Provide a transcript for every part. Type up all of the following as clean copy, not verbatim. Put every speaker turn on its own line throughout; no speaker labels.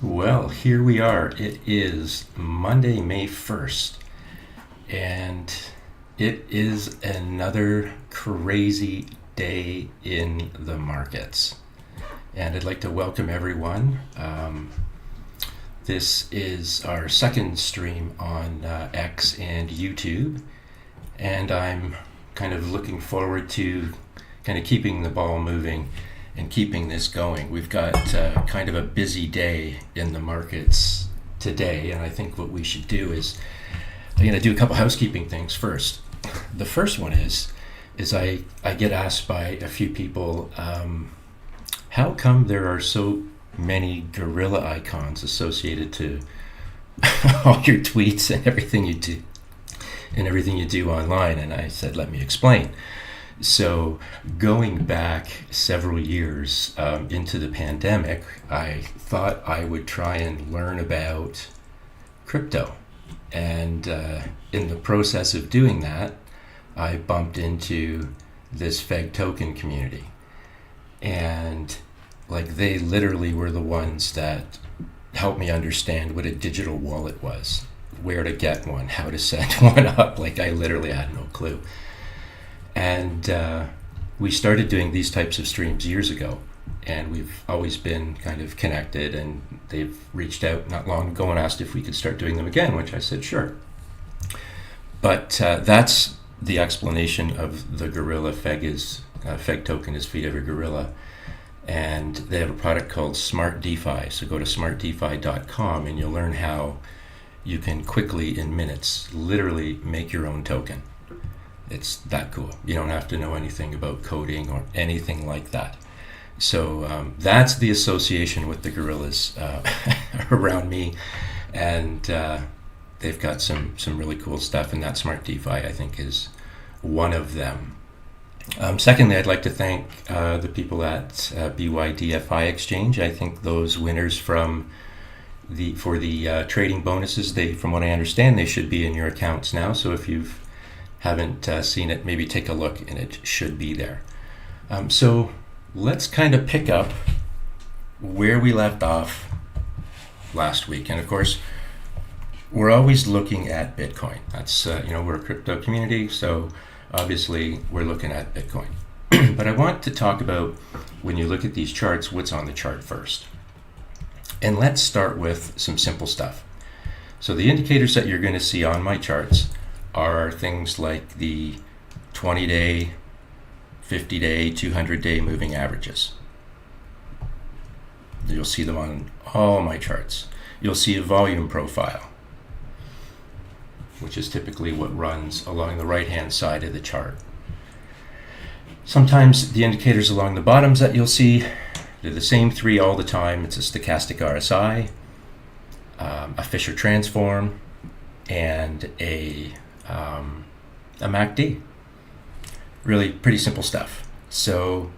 Well, here we are. It is Monday, May 1st, and it is another crazy day in the markets. And I'd like to welcome everyone. This is our second stream on X and YouTube, and I'm kind of looking forward to kind of keeping the ball moving and keeping this going. We've got kind of a busy day in the markets today, and I think what we should do is I'm going to do a couple housekeeping things first. The first one is I get asked by a few people, how come there are so many gorilla icons associated to all your tweets and everything you do online? And I said, let me explain. So going back several years into the pandemic, I thought I would try and learn about crypto. And in the process of doing that, I bumped into this FEG token community. And they literally were the ones that helped me understand what a digital wallet was, where to get one, how to set one up. I literally had no clue. And we started doing these types of streams years ago, and we've always been kind of connected, and they've reached out not long ago and asked if we could start doing them again, which I said sure. But that's the explanation of the gorilla. FEG token is feed every gorilla, and they have a product called Smart DeFi. So go to smartdefi.com and you'll learn how you can quickly, in minutes, literally make your own token. It's that cool. You don't have to know anything about coding or anything like that. So that's the association with the gorillas around me, and they've got some really cool stuff, and that Smart DeFi, I think, is one of them. Secondly, I'd like to thank the people at BYDFi Exchange. I think those winners for the trading bonuses, from what I understand, they should be in your accounts now. So if you haven't seen it, maybe take a look, and it should be there. So let's kind of pick up where we left off last week. And of course, we're always looking at Bitcoin. That's, we're a crypto community, so obviously we're looking at Bitcoin. But I want to talk about, when you look at these charts, what's on the chart first. And let's start with some simple stuff. So the indicators that you're going to see on my charts are things like the 20-day, 50-day, 200-day moving averages. You'll see them on all my charts. You'll see a volume profile, which is typically what runs along the right-hand side of the chart. Sometimes the indicators along the bottoms that you'll see, they're the same three all the time. It's a stochastic RSI, a Fisher transform, and a MACD. Really pretty simple stuff. So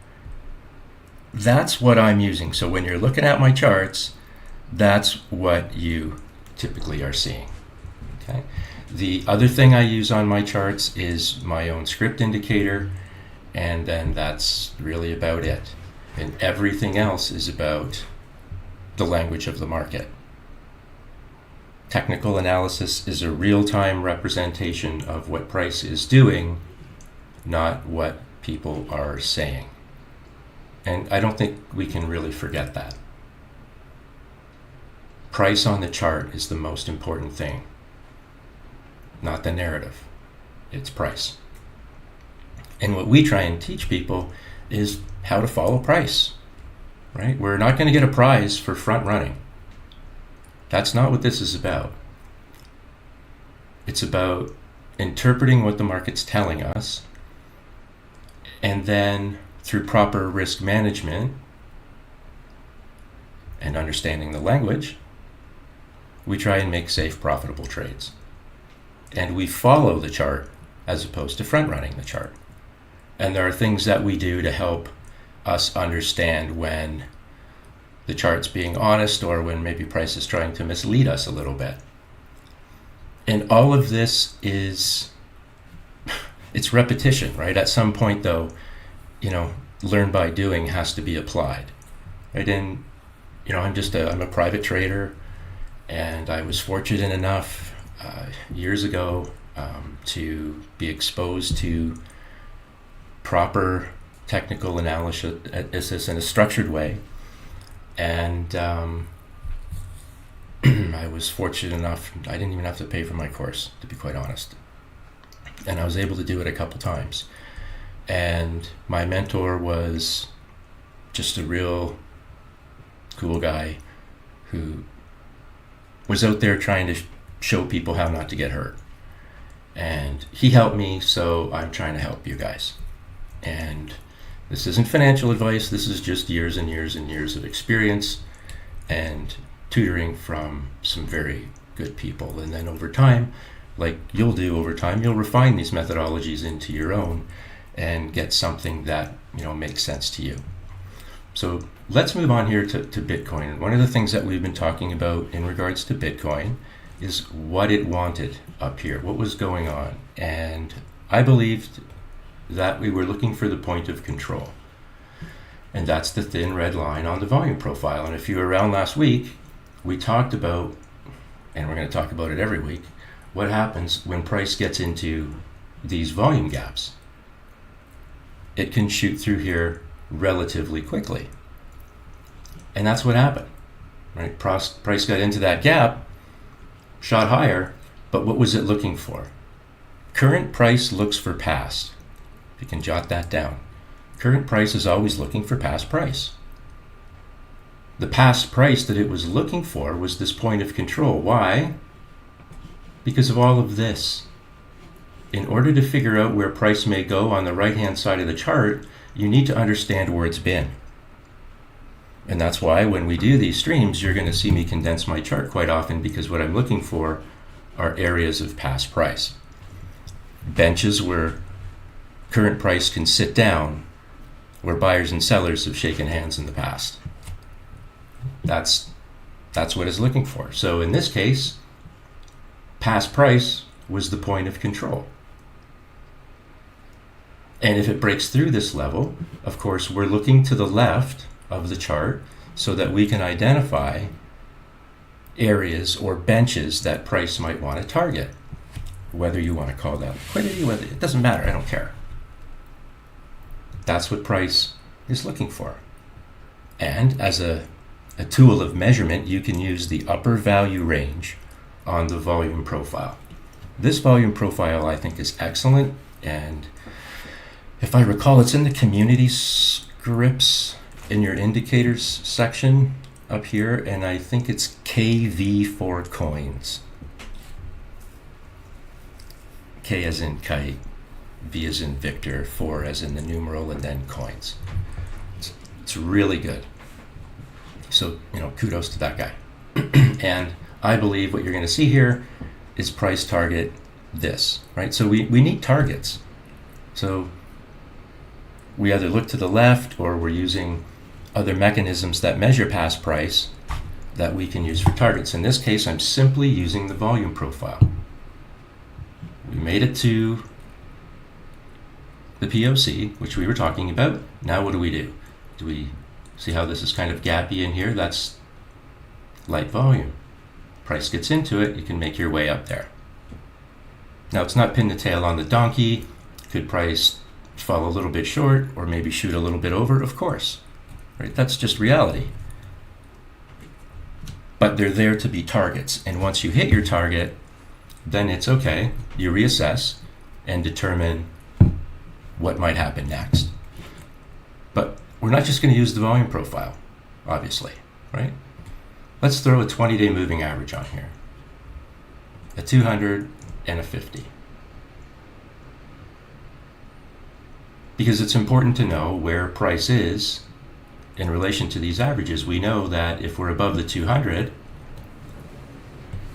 that's what I'm using. So when you're looking at my charts, that's what you typically are seeing. Okay. The other thing I use on my charts is my own script indicator, and then that's really about it. And everything else is about the language of the market. Technical analysis is a real-time representation of what price is doing, not what people are saying. And I don't think we can really forget that. Price on the chart is the most important thing, not the narrative. It's price. And what we try and teach people is how to follow price, right? We're not going to get a prize for front running. That's not what this is about. It's about interpreting what the market's telling us, and then through proper risk management and understanding the language, we try and make safe, profitable trades. And we follow the chart as opposed to front running the chart. And there are things that we do to help us understand when the chart's being honest or when maybe price is trying to mislead us a little bit. And all of this is, it's repetition, right? At some point though, learn by doing has to be applied, right? And I'm a private trader, and I was fortunate enough years ago to be exposed to proper technical analysis in a structured way. And I was fortunate enough, I didn't even have to pay for my course, to be quite honest. And I was able to do it a couple times. And my mentor was just a real cool guy who was out there trying to show people how not to get hurt. And he helped me, so I'm trying to help you guys. And this isn't financial advice, this is just years and years and years of experience and tutoring from some very good people. And then over time, like you'll do over time, you'll refine these methodologies into your own and get something that makes sense to you. So let's move on here to Bitcoin. One of the things that we've been talking about in regards to Bitcoin is what it wanted up here, what was going on. And I believed that we were looking for the point of control. And that's the thin red line on the volume profile. And if you were around last week, we talked about, and we're going to talk about it every week, what happens when price gets into these volume gaps. It can shoot through here relatively quickly. And that's what happened, right? Price got into that gap, shot higher, but what was it looking for? Current price looks for past. If you can jot that down. Current price is always looking for past price. The past price that it was looking for was this point of control. Why? Because of all of this. In order to figure out where price may go on the right-hand side of the chart, you need to understand where it's been. And that's why when we do these streams, you're going to see me condense my chart quite often, because what I'm looking for are areas of past price. Benches where current price can sit down, where buyers and sellers have shaken hands in the past. That's what it's looking for. So in this case, past price was the point of control. And if it breaks through this level, of course, we're looking to the left of the chart so that we can identify areas or benches that price might want to target. Whether you want to call that liquidity, it doesn't matter, I don't care. That's what price is looking for. And as a tool of measurement, you can use the upper value range on the volume profile. This volume profile I think is excellent, and if I recall, it's in the community scripts in your indicators section up here, and I think it's KV for coins. K as in kite, V as in Victor, 4 as in the numeral, and then coins. It's really good. So, kudos to that guy. And I believe what you're going to see here is price target this, right? So we need targets. So we either look to the left or we're using other mechanisms that measure past price that we can use for targets. In this case, I'm simply using the volume profile. We made it to the POC, which we were talking about. Now what do? Do we see how this is kind of gappy in here? That's light volume. Price gets into it, you can make your way up there. Now it's not pin the tail on the donkey. Could price fall a little bit short or maybe shoot a little bit over? Of course, right? That's just reality. But they're there to be targets. And once you hit your target, then it's okay. You reassess and determine what might happen next. But we're not just going to use the volume profile, obviously, right? Let's throw a 20-day moving average on here. A 200 and a 50. Because it's important to know where price is in relation to these averages. We know that if we're above the 200,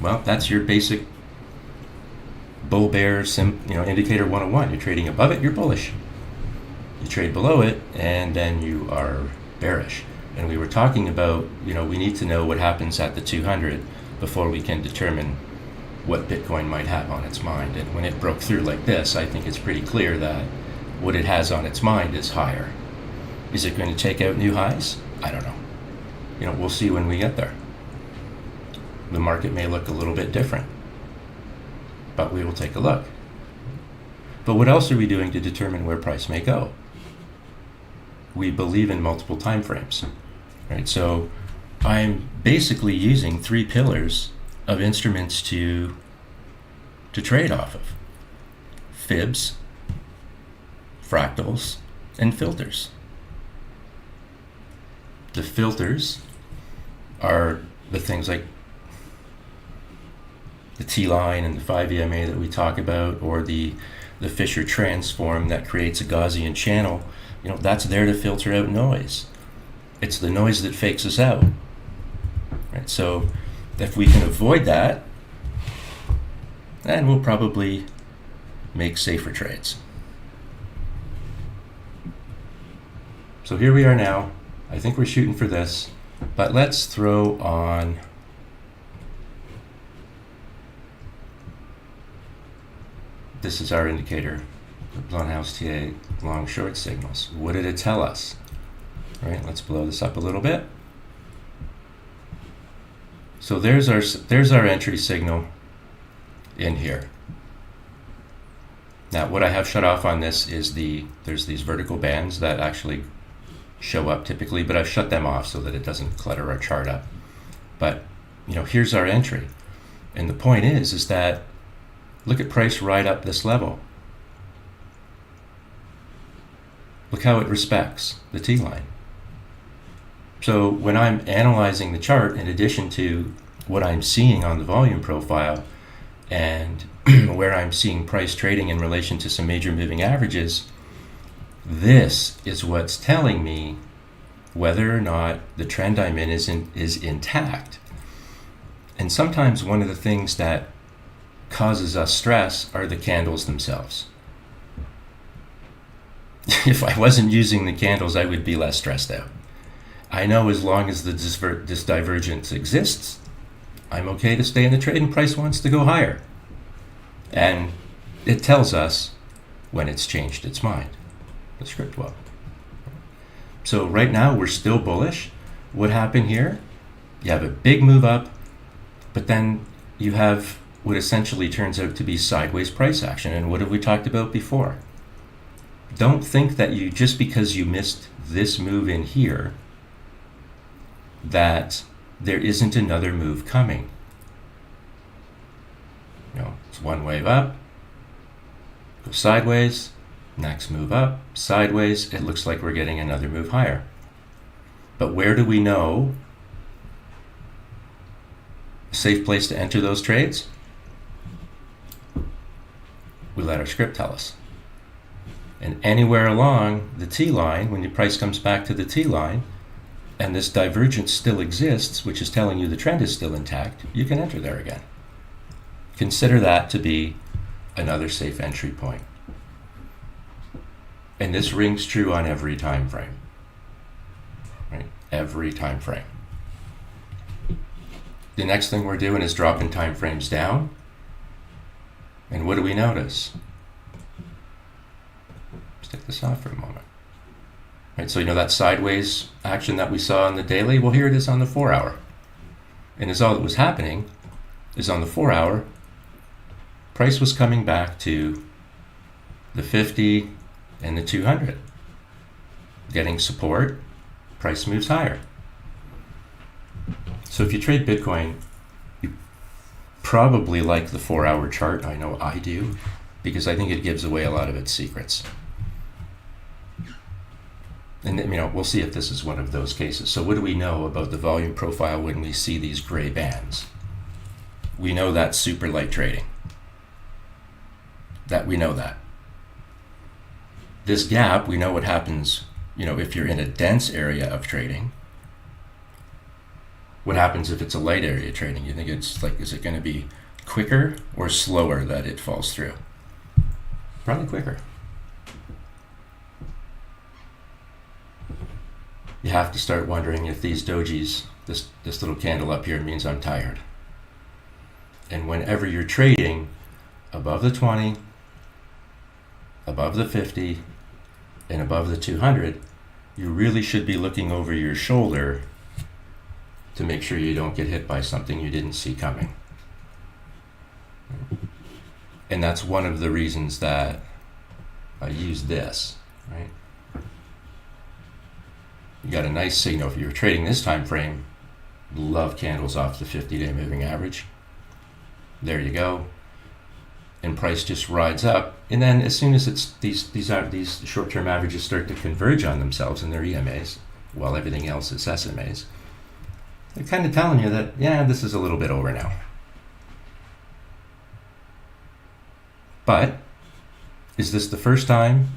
well, that's your basic bull bear indicator 101. You're trading above it, you're bullish. You trade below it, and then you are bearish. And we were talking about, we need to know what happens at the 200 before we can determine what Bitcoin might have on its mind. And when it broke through like this, I think it's pretty clear that what it has on its mind is higher. Is it going to take out new highs? I don't know. we'll see when we get there. The market may look a little bit different, but we will take a look. But what else are we doing to determine where price may go? We believe in multiple time frames, right? So I'm basically using 3 pillars of instruments to trade off of: fibs, fractals, and filters. The filters are the things like the T-line and the 5 EMA that we talk about, or the Fisher transform that creates a Gaussian channel. That's there to filter out noise. It's the noise that fakes us out, right? So if we can avoid that, then we'll probably make safer trades. So here we are now. I think we're shooting for this, but let's throw on this is our indicator, the Blumhouse TA long short signals. What did it tell us? All right, let's blow this up a little bit. So there's our entry signal in here. Now what I have shut off on this is there's these vertical bands that actually show up typically, but I've shut them off so that it doesn't clutter our chart up. But here's our entry. And the point is that look at price right up this level. Look how it respects the T-line. So when I'm analyzing the chart, in addition to what I'm seeing on the volume profile and where I'm seeing price trading in relation to some major moving averages, this is what's telling me whether or not the trend I'm in is intact. And sometimes one of the things that causes us stress are the candles themselves. If I wasn't using the candles, I would be less stressed out. I know as long as this divergence exists, I'm okay to stay in the trade and price wants to go higher. And it tells us when it's changed its mind, the script will. So right now we're still bullish. What happened here? You have a big move up, but then you have what essentially turns out to be sideways price action. And what have we talked about before? Don't think that just because you missed this move in here, that there isn't another move coming. It's one wave up, go sideways, next move up, sideways. It looks like we're getting another move higher. But where do we know a safe place to enter those trades? We let our script tell us. And anywhere along the T-line, when your price comes back to the T-line, and this divergence still exists, which is telling you the trend is still intact, you can enter there again. Consider that to be another safe entry point. And this rings true on every time frame, right? Every time frame. The next thing we're doing is dropping time frames down. And what do we notice? Let's take this off for a moment. Right, so that sideways action that we saw on the daily, well, here it is on the 4 hour. And as all that was happening is on the 4 hour, price was coming back to the 50 and the 200. Getting support, price moves higher. So if you trade Bitcoin, you probably like the 4 hour chart. I know I do, because I think it gives away a lot of its secrets. And we'll see if this is one of those cases. So what do we know about the volume profile when we see these gray bands? We know that's super light trading. We know that. This gap, we know what happens, if you're in a dense area of trading. What happens if it's a light area trading? You think it's is it going to be quicker or slower that it falls through? Probably quicker. You have to start wondering if these dojis, this little candle up here, means I'm tired. And whenever you're trading above the 20, above the 50, and above the 200, you really should be looking over your shoulder to make sure you don't get hit by something you didn't see coming. And that's one of the reasons that I use this, right? You got a nice signal. If you're trading this time frame, love candles off the 50-day moving average. There you go. And price just rides up. And then as soon as it's these short-term averages start to converge on themselves in their EMAs, while everything else is SMAs, they're kind of telling you that, yeah, this is a little bit over now. But is this the first time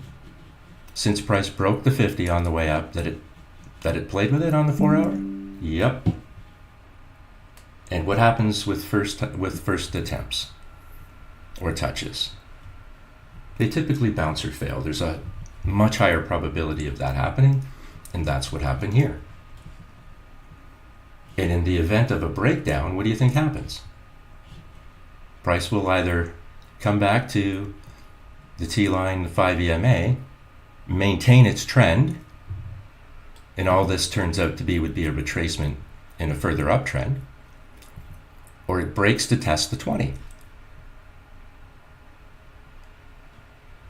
since price broke the 50 on the way up that it played with it on the 4 hour? Yep. And what happens with first attempts or touches? They typically bounce or fail. There's a much higher probability of that happening, and that's what happened here. And in the event of a breakdown, what do you think happens? Price will either come back to the T-line, the 5 EMA, maintain its trend, and all this turns out to be would be a retracement in a further uptrend, or it breaks to test the 20.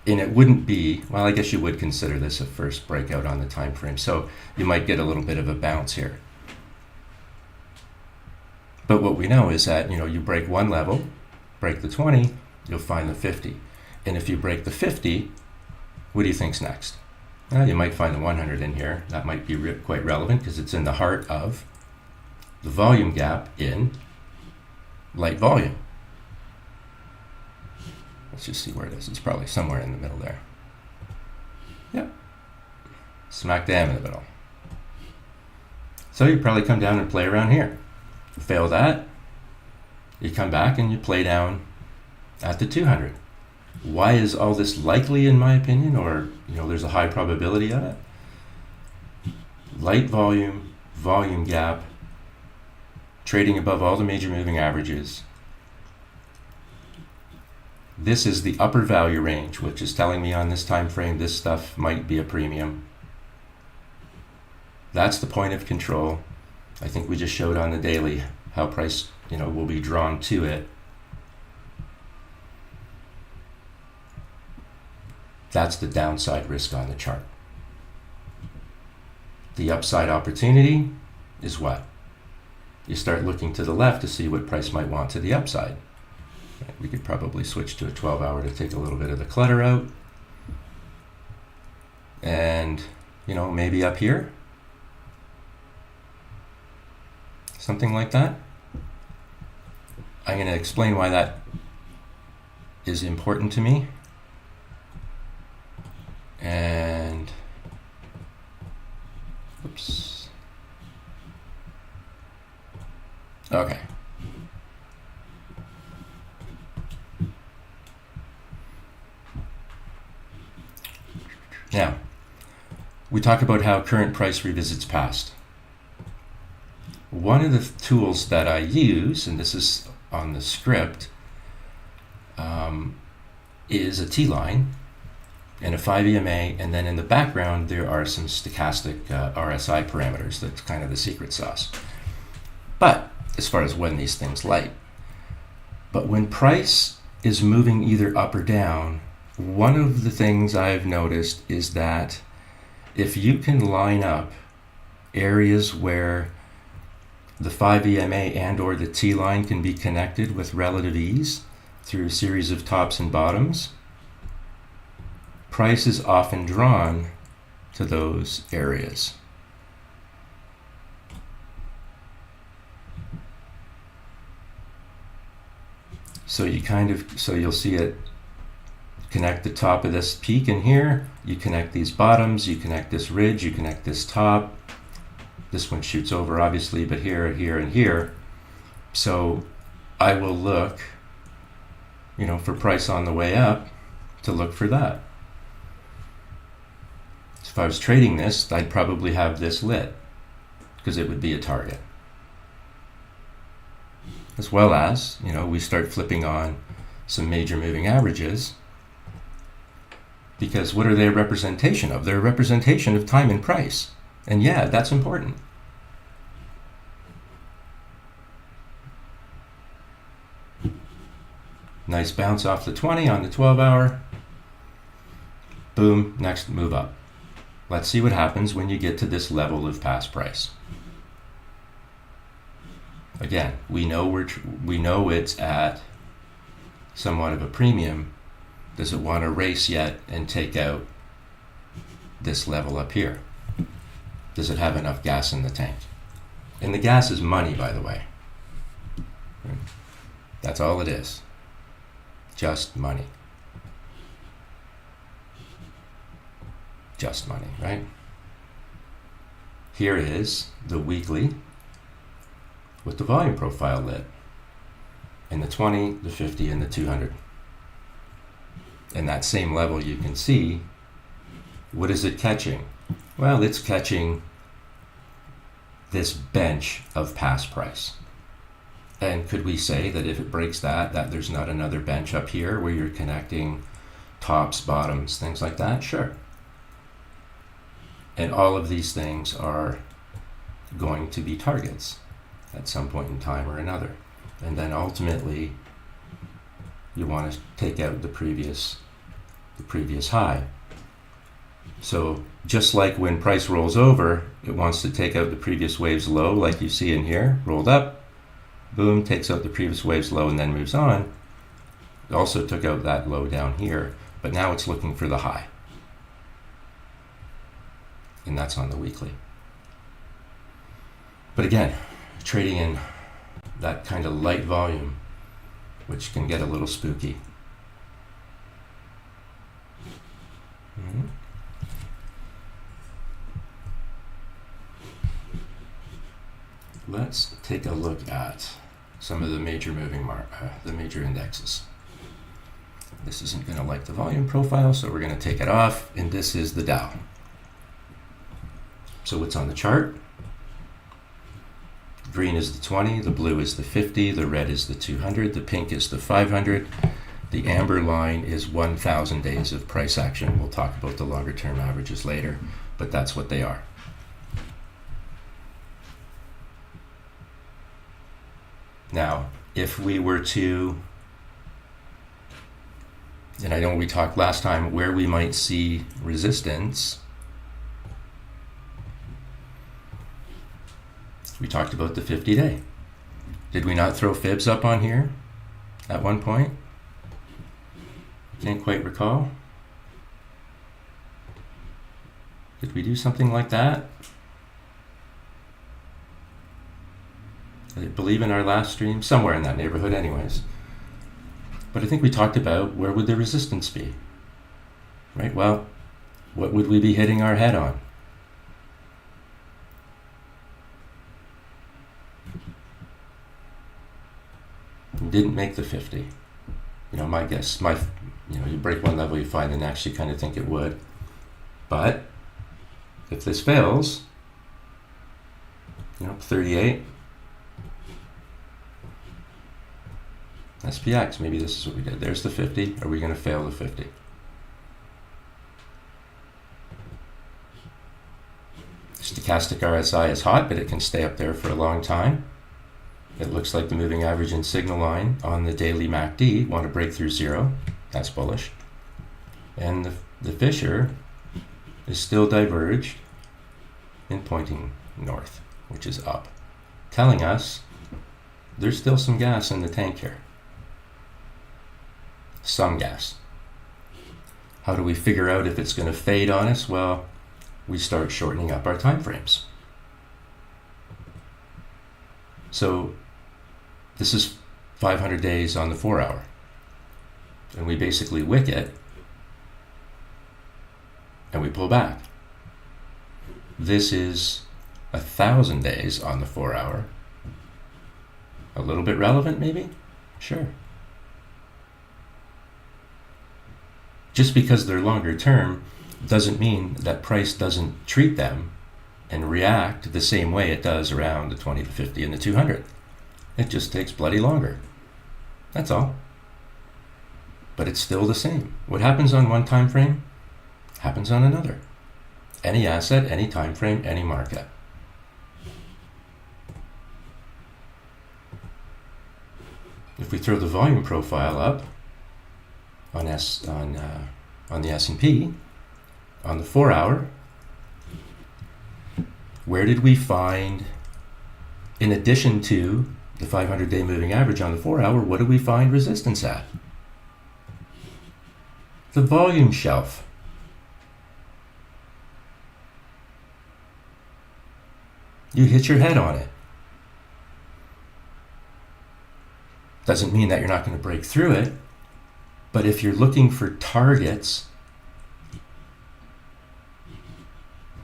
And it wouldn't be, well, I guess you would consider this a first breakout on the time frame, so you might get a little bit of a bounce here. But what we know is that, you break one level, break the 20, you'll find the 50. And if you break the 50, what do you think's next? Well, you might find the 100 in here. That might be quite relevant because it's in the heart of the volume gap in light volume. Let's just see where it is. It's probably somewhere in the middle there. Yep. Smack dab in the middle. So you probably come down and play around here. Fail that, you come back and you play down at the 200. Why is all this likely, in my opinion, or there's a high probability of it? Light volume, volume gap, trading above all the major moving averages. This is the upper value range, which is telling me on this time frame this stuff might be a premium. That's the point of control. I think we just showed on the daily how price, will be drawn to it. That's the downside risk on the chart. The upside opportunity is what? You start looking to the left to see what price might want to the upside. We could probably switch to a 12-hour to take a little bit of the clutter out. And, maybe up here. Something like that. I'm going to explain why that is important to me. And, oops. Okay. Now, we talk about how current price revisits past. One of the tools that I use, and this is on the script, is a T-line and a 5 EMA, and then in the background there are some stochastic RSI parameters. That's kind of the secret sauce. But as far as when these things light, but when price is moving either up or down, one of the things I've noticed is that if you can line up areas where the 5 EMA and or the T-line can be connected with relative ease through a series of tops and bottoms, price is often drawn to those areas. So you'll see it connect the top of this peak in here, you connect these bottoms, you connect this ridge, you connect this top. This one shoots over obviously, but here, here, and here. So I will look, for price on the way up to look for that. So if I was trading this, I'd probably have this lit because it would be a target. As well as, we start flipping on some major moving averages, because what are they a representation of? They're a representation of time and price. And yeah, that's important. Nice bounce off the 20 on the 12-hour. Boom, next move up. Let's see what happens when you get to this level of past price. Again, we know it's at somewhat of a premium. Does it want to race yet and take out this level up here? Does it have enough gas in the tank? And the gas is money, by the way. That's all it is. Just money. Just money, right? Here is the weekly with the volume profile lit. And the 20, the 50, and the 200. And that same level you can see, what is it catching? Well, it's catching this bench of past price. And could we say that if it breaks that there's not another bench up here where you're connecting tops, bottoms, things like that? Sure. And all of these things are going to be targets at some point in time or another. And then ultimately, you want to take out the previous high. So just like when price rolls over, it wants to take out the previous wave's low, like you see in here, rolled up, boom, takes out the previous wave's low and then moves on. It also took out that low down here, but now it's looking for the high. And that's on the weekly. But again, trading in that kind of light volume, which can get a little spooky. Mm-hmm. Let's take a look at some of the major the major indexes. This isn't going to like the volume profile, so we're going to take it off, and this is the Dow. So what's on the chart? Green is the 20, the blue is the 50, the red is the 200, the pink is the 500. The amber line is 1,000 days of price action. We'll talk about the longer term averages later, but that's what they are. Now, if we were to, and I know we talked last time where we might see resistance, we talked about the 50-day. Did we not throw fibs up on here at one point? Can't quite recall. Did we do something like that? I believe in our last stream, somewhere in that neighborhood anyways. But I think we talked about where would the resistance be, right? Well, what would we be hitting our head on? Didn't make the 50. You know, my guess, you break one level, you find the next, you kind of think it would. But if this fails, 38, SPX, maybe this is what we did. There's the 50. Are we going to fail the 50? Stochastic RSI is hot, but it can stay up there for a long time. It looks like the moving average and signal line on the daily MACD want to break through zero. That's bullish. And the Fisher is still diverged and pointing north, which is up, telling us there's still some gas in the tank here. Some gas. How do we figure out if it's going to fade on us? Well, we start shortening up our time frames. So this is 500 days on the 4-hour. And we basically wick it and we pull back. This is 1,000 days on the 4-hour. A little bit relevant, maybe? Sure. Just because they're longer term doesn't mean that price doesn't treat them and react the same way it does around the 20, the 50, and the 200. It just takes bloody longer. That's all. But it's still the same. What happens on one time frame happens on another. Any asset, any time frame, any market. If we throw the volume profile up, on the S&P, on the 4-hour, where did we find, in addition to the 500-day moving average on the 4-hour, what did we find resistance at? The volume shelf. You hit your head on it. Doesn't mean that you're not going to break through it, but if you're looking for targets,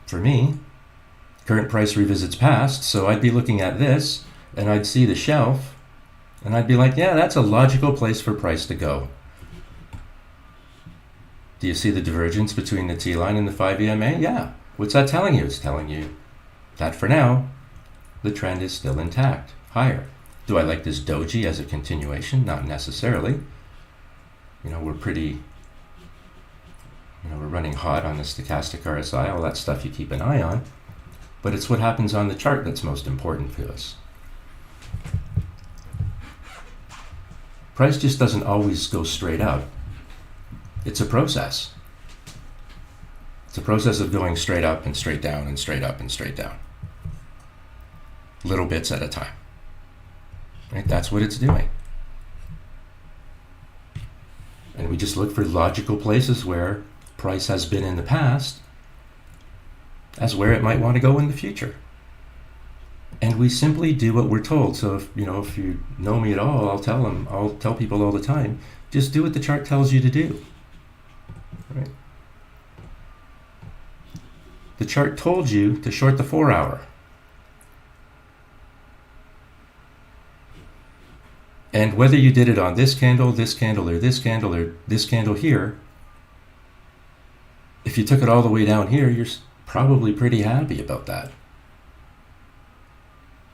for me, current price revisits past, so I'd be looking at this, and I'd see the shelf, and I'd be like, yeah, that's a logical place for price to go. Do you see the divergence between the T-line and the 5 EMA? Yeah. What's that telling you? It's telling you that for now, the trend is still intact, higher. Do I like this doji as a continuation? Not necessarily. We're we're running hot on the stochastic RSI, all that stuff you keep an eye on, but it's what happens on the chart that's most important to us. Price just doesn't always go straight up. It's a process. It's a process of going straight up and straight down and straight up and straight down. Little bits at a time. Right? That's what it's doing. And we just look for logical places where price has been in the past as where it might want to go in the future. And we simply do what we're told. So if you know me at all, I'll tell people all the time, just do what the chart tells you to do. Right? The chart told you to short the 4-hour. And whether you did it on this candle, or this candle, or this candle here, if you took it all the way down here, you're probably pretty happy about that.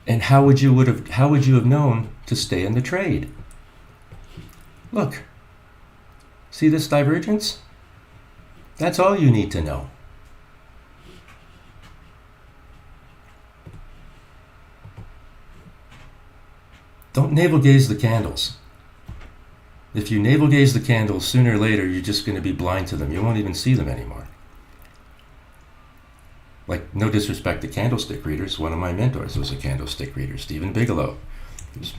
And how would you have known to stay in the trade? Look, see this divergence? That's all you need to know. Don't navel gaze the candles. If you navel gaze the candles, sooner or later you're just going to be blind to them. You won't even see them anymore. Like, no disrespect to candlestick readers. One of my mentors was a candlestick reader, Stephen Bigelow. He was,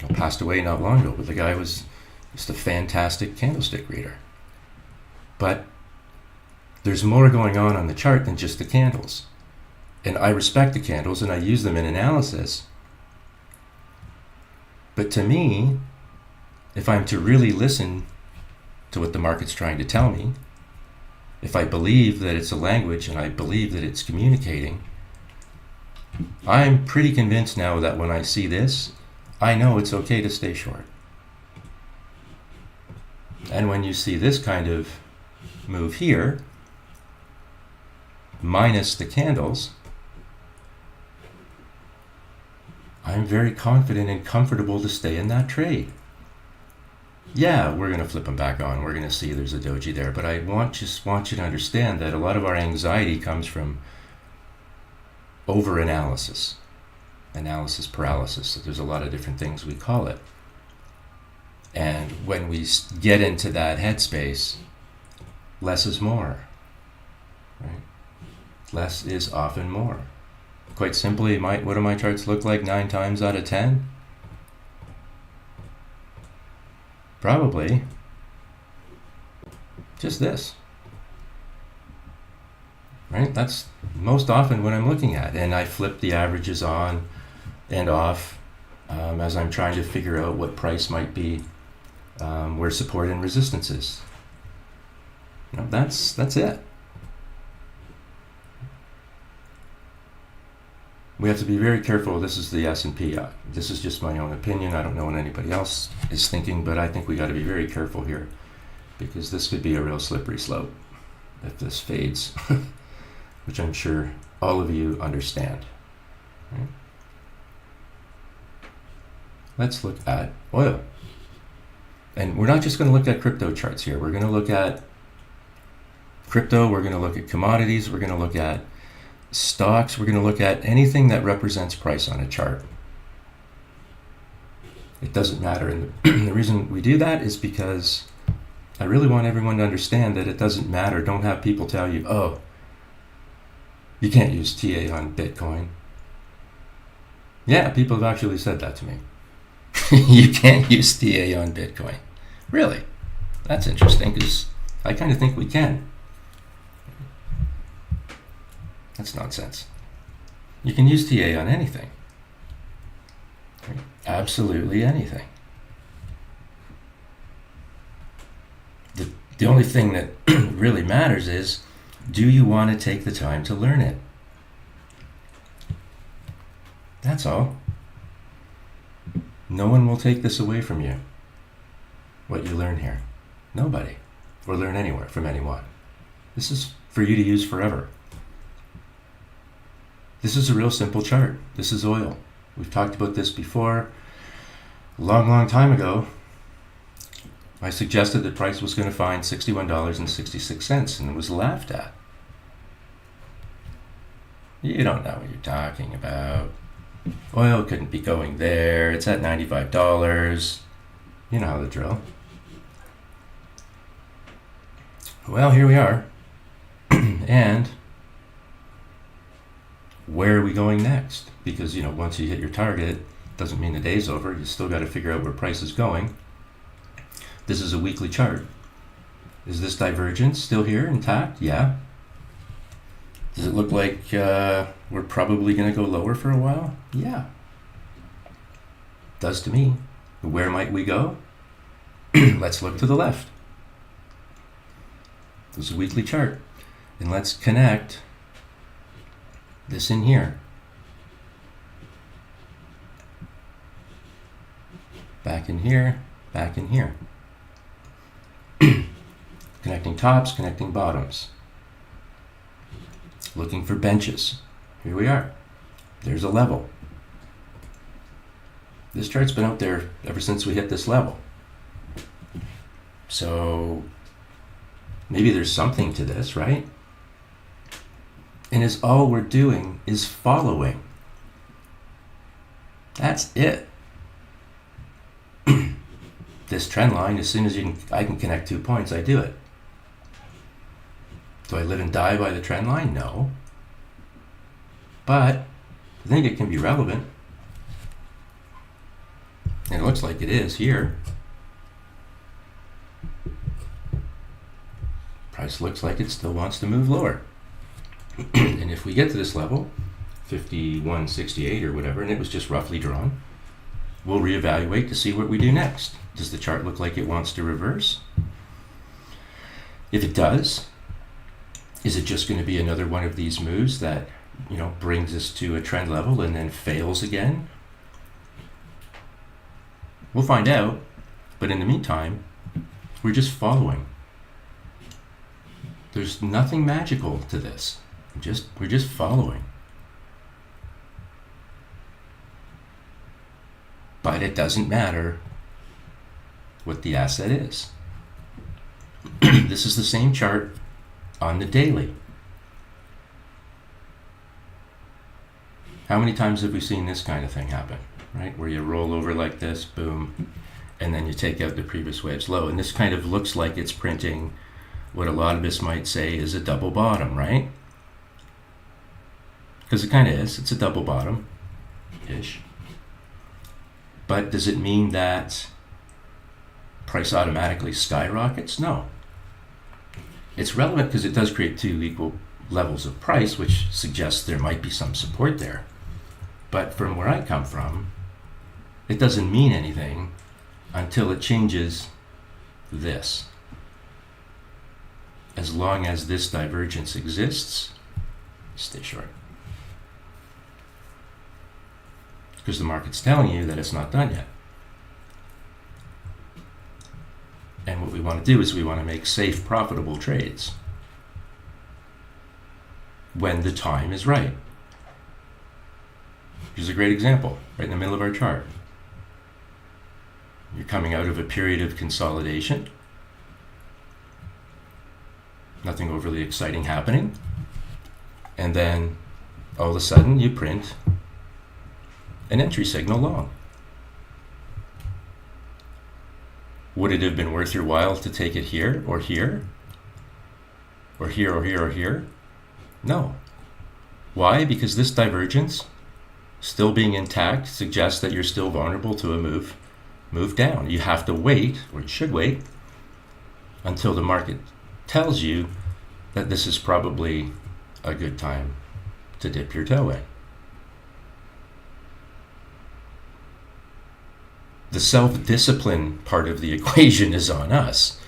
passed away not long ago, but the guy was just a fantastic candlestick reader. But there's more going on the chart than just the candles. And I respect the candles and I use them in analysis. But to me, if I'm to really listen to what the market's trying to tell me, if I believe that it's a language and I believe that it's communicating, I'm pretty convinced now that when I see this, I know it's okay to stay short. And when you see this kind of move here, minus the candles, I'm very confident and comfortable to stay in that trade. Yeah, we're going to flip them back on. We're going to see there's a doji there. But I just want you to understand that a lot of our anxiety comes from over-analysis, analysis paralysis. So there's a lot of different things we call it. And when we get into that headspace, less is more. Right? Less is often more. Quite simply, what do my charts look like 9 times out of 10? Probably just this. Right? That's most often what I'm looking at. And I flip the averages on and off as I'm trying to figure out what price might be, where support and resistance is. That's it. We have to be very careful. This is the S&P. This is just my own opinion. I don't know what anybody else is thinking, but I think we got to be very careful here because this could be a real slippery slope if this fades, which I'm sure all of you understand. Right? Let's look at oil. And we're not just going to look at crypto charts here. We're going to look at crypto. We're going to look at commodities. We're going to look at stocks. We're going to look at anything that represents price on a chart. It doesn't matter. And the reason we do that is because I really want everyone to understand that it doesn't matter. Don't have people tell you, oh, you can't use TA on Bitcoin. Yeah, people have actually said that to me. You can't use TA on Bitcoin. Really? That's interesting, because I kind of think we can. That's nonsense. You can use TA on anything. Absolutely anything. The only thing that really matters is, do you want to take the time to learn it? That's all. No one will take this away from you, what you learn here. Nobody. Or learn anywhere from anyone. This is for you to use forever. This is a real simple chart. This is oil. We've talked about this before. A long, long time ago, I suggested the price was going to find $61.66, and it was laughed at. You don't know what you're talking about. Oil couldn't be going there. It's at $95. You know the drill. Well, here we are. And where are we going next? Because, once you hit your target, doesn't mean the day's over. You still got to figure out where price is going. This is a weekly chart. Is this divergence still here intact? Yeah. Does it look like we're probably going to go lower for a while? Yeah. Does to me. Where might we go? Let's look to the left. This is a weekly chart. And let's connect this in here. Back in here, back in here. Connecting tops, connecting bottoms. Looking for benches. Here we are. There's a level. This chart's been out there ever since we hit this level. So maybe there's something to this, right? And is all we're doing is following. That's it. This trend line, as soon as I can connect 2 points, I do it. Do I live and die by the trend line? No. But I think it can be relevant. And it looks like it is here. Price looks like it still wants to move lower. And if we get to this level, 51.68 or whatever, and it was just roughly drawn, we'll reevaluate to see what we do next. Does the chart look like it wants to reverse? If it does, is it just going to be another one of these moves that, brings us to a trend level and then fails again? We'll find out. But in the meantime, we're just following. There's nothing magical to this. We're just following. But it doesn't matter what the asset is. This is the same chart on the daily. How many times have we seen this kind of thing happen, right? Where you roll over like this, boom, and then you take out the previous wave's low. And this kind of looks like it's printing what a lot of us might say is a double bottom, right? Because it kind of is. It's a double bottom-ish. But does it mean that price automatically skyrockets? No. It's relevant because it does create two equal levels of price, which suggests there might be some support there. But from where I come from, it doesn't mean anything until it changes this. As long as this divergence exists, stay short. Because the market's telling you that it's not done yet. And what we want to do is we want to make safe, profitable trades when the time is right. Here's a great example, right in the middle of our chart. You're coming out of a period of consolidation. Nothing overly exciting happening. And then all of a sudden you print an entry signal long. Would it have been worth your while to take it here or here? Or here or here or here? No. Why? Because this divergence, still being intact, suggests that you're still vulnerable to a move down. You have to wait, or you should wait, until the market tells you that this is probably a good time to dip your toe in. The self-discipline part of the equation is on us,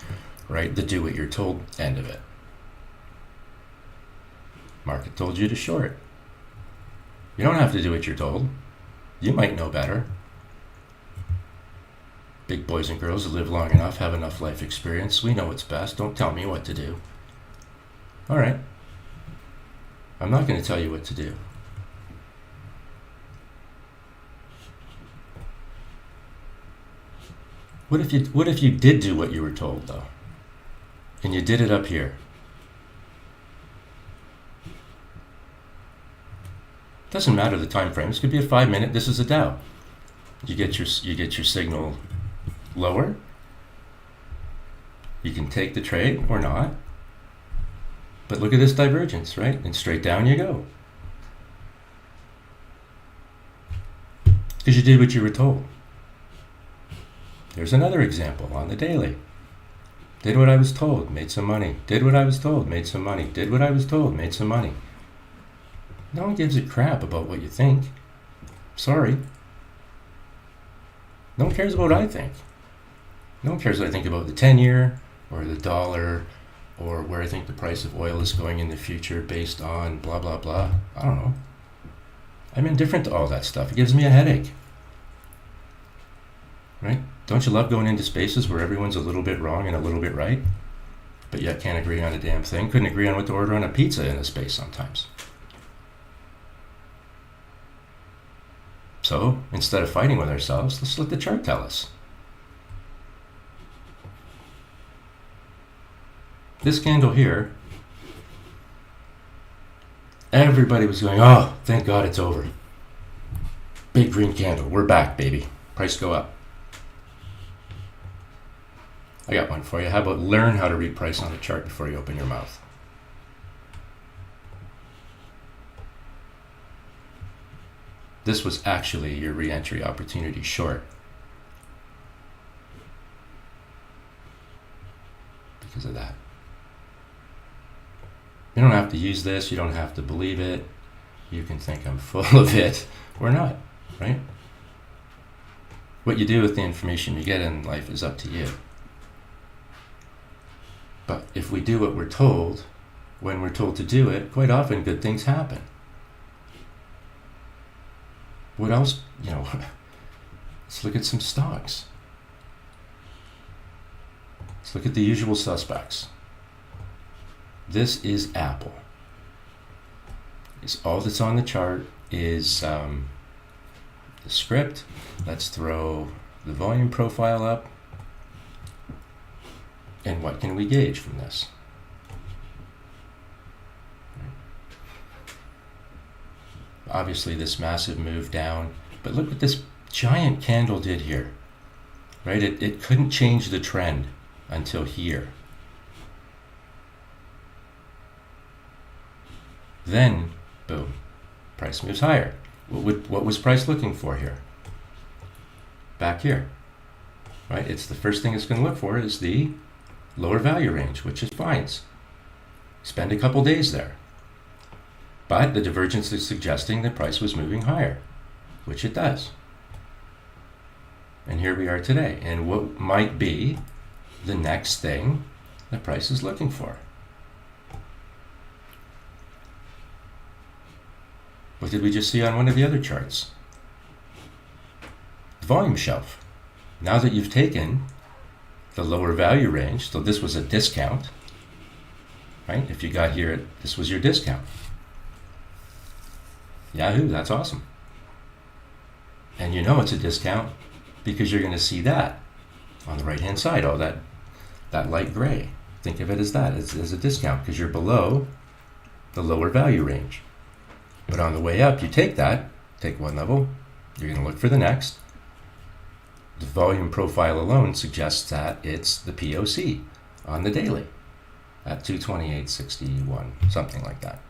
right? The do what you're told end of it. Market told you to short. You don't have to do what you're told. You might know better. Big boys and girls who live long enough, have enough life experience. We know what's best. Don't tell me what to do. All right. I'm not going to tell you what to do. What if you did do what you were told, though? And you did it up here? Doesn't matter the time frame. This could be a 5-minute. This is a Dow. You get your signal lower. You can take the trade or not. But look at this divergence, right? And straight down you go. Because you did what you were told. There's another example on the daily. Did what I was told, made some money. Did what I was told, made some money. Did what I was told, made some money. No one gives a crap about what you think. Sorry. No one cares about what I think. No one cares what I think about the 10-year or the dollar or where I think the price of oil is going in the future based on blah, blah, blah. I don't know. I'm indifferent to all that stuff. It gives me a headache. Right? Don't you love going into spaces where everyone's a little bit wrong and a little bit right, but yet can't agree on a damn thing? Couldn't agree on what to order on a pizza in a space sometimes. So, instead of fighting with ourselves, let's let the chart tell us. This candle here, everybody was going, oh, thank God it's over. Big green candle, we're back, baby. Price go up. I got one for you. How about learn how to read price on a chart before you open your mouth? This was actually your re-entry opportunity short. Because of that. You don't have to use this. You don't have to believe it. You can think I'm full of it or not, right? What you do with the information you get in life is up to you. But if we do what we're told, when we're told to do it, quite often good things happen. What else? Let's look at some stocks. Let's look at the usual suspects. This is Apple. It's all that's on the chart is the script. Let's throw the volume profile up. And what can we gauge from this? Obviously this massive move down, but look what this giant candle did here, right? It couldn't change the trend until here. Then, boom, price moves higher. What was price looking for here? Back here, right? It's the first thing it's going to look for is the lower value range, which is fine. Spend a couple days there. But the divergence is suggesting the price was moving higher, which it does. And here we are today. And what might be the next thing the price is looking for? What did we just see on one of the other charts? The volume shelf. Now that you've taken the lower value range, so this was a discount, right? If you got here, this was your discount. Yahoo, that's awesome. And you know it's a discount because you're going to see that on the right-hand side, all that light gray. Think of it as that, as a discount because you're below the lower value range. But on the way up, you take one level, you're going to look for the next, the volume profile alone suggests that it's the POC on the daily at 228.61, something like that.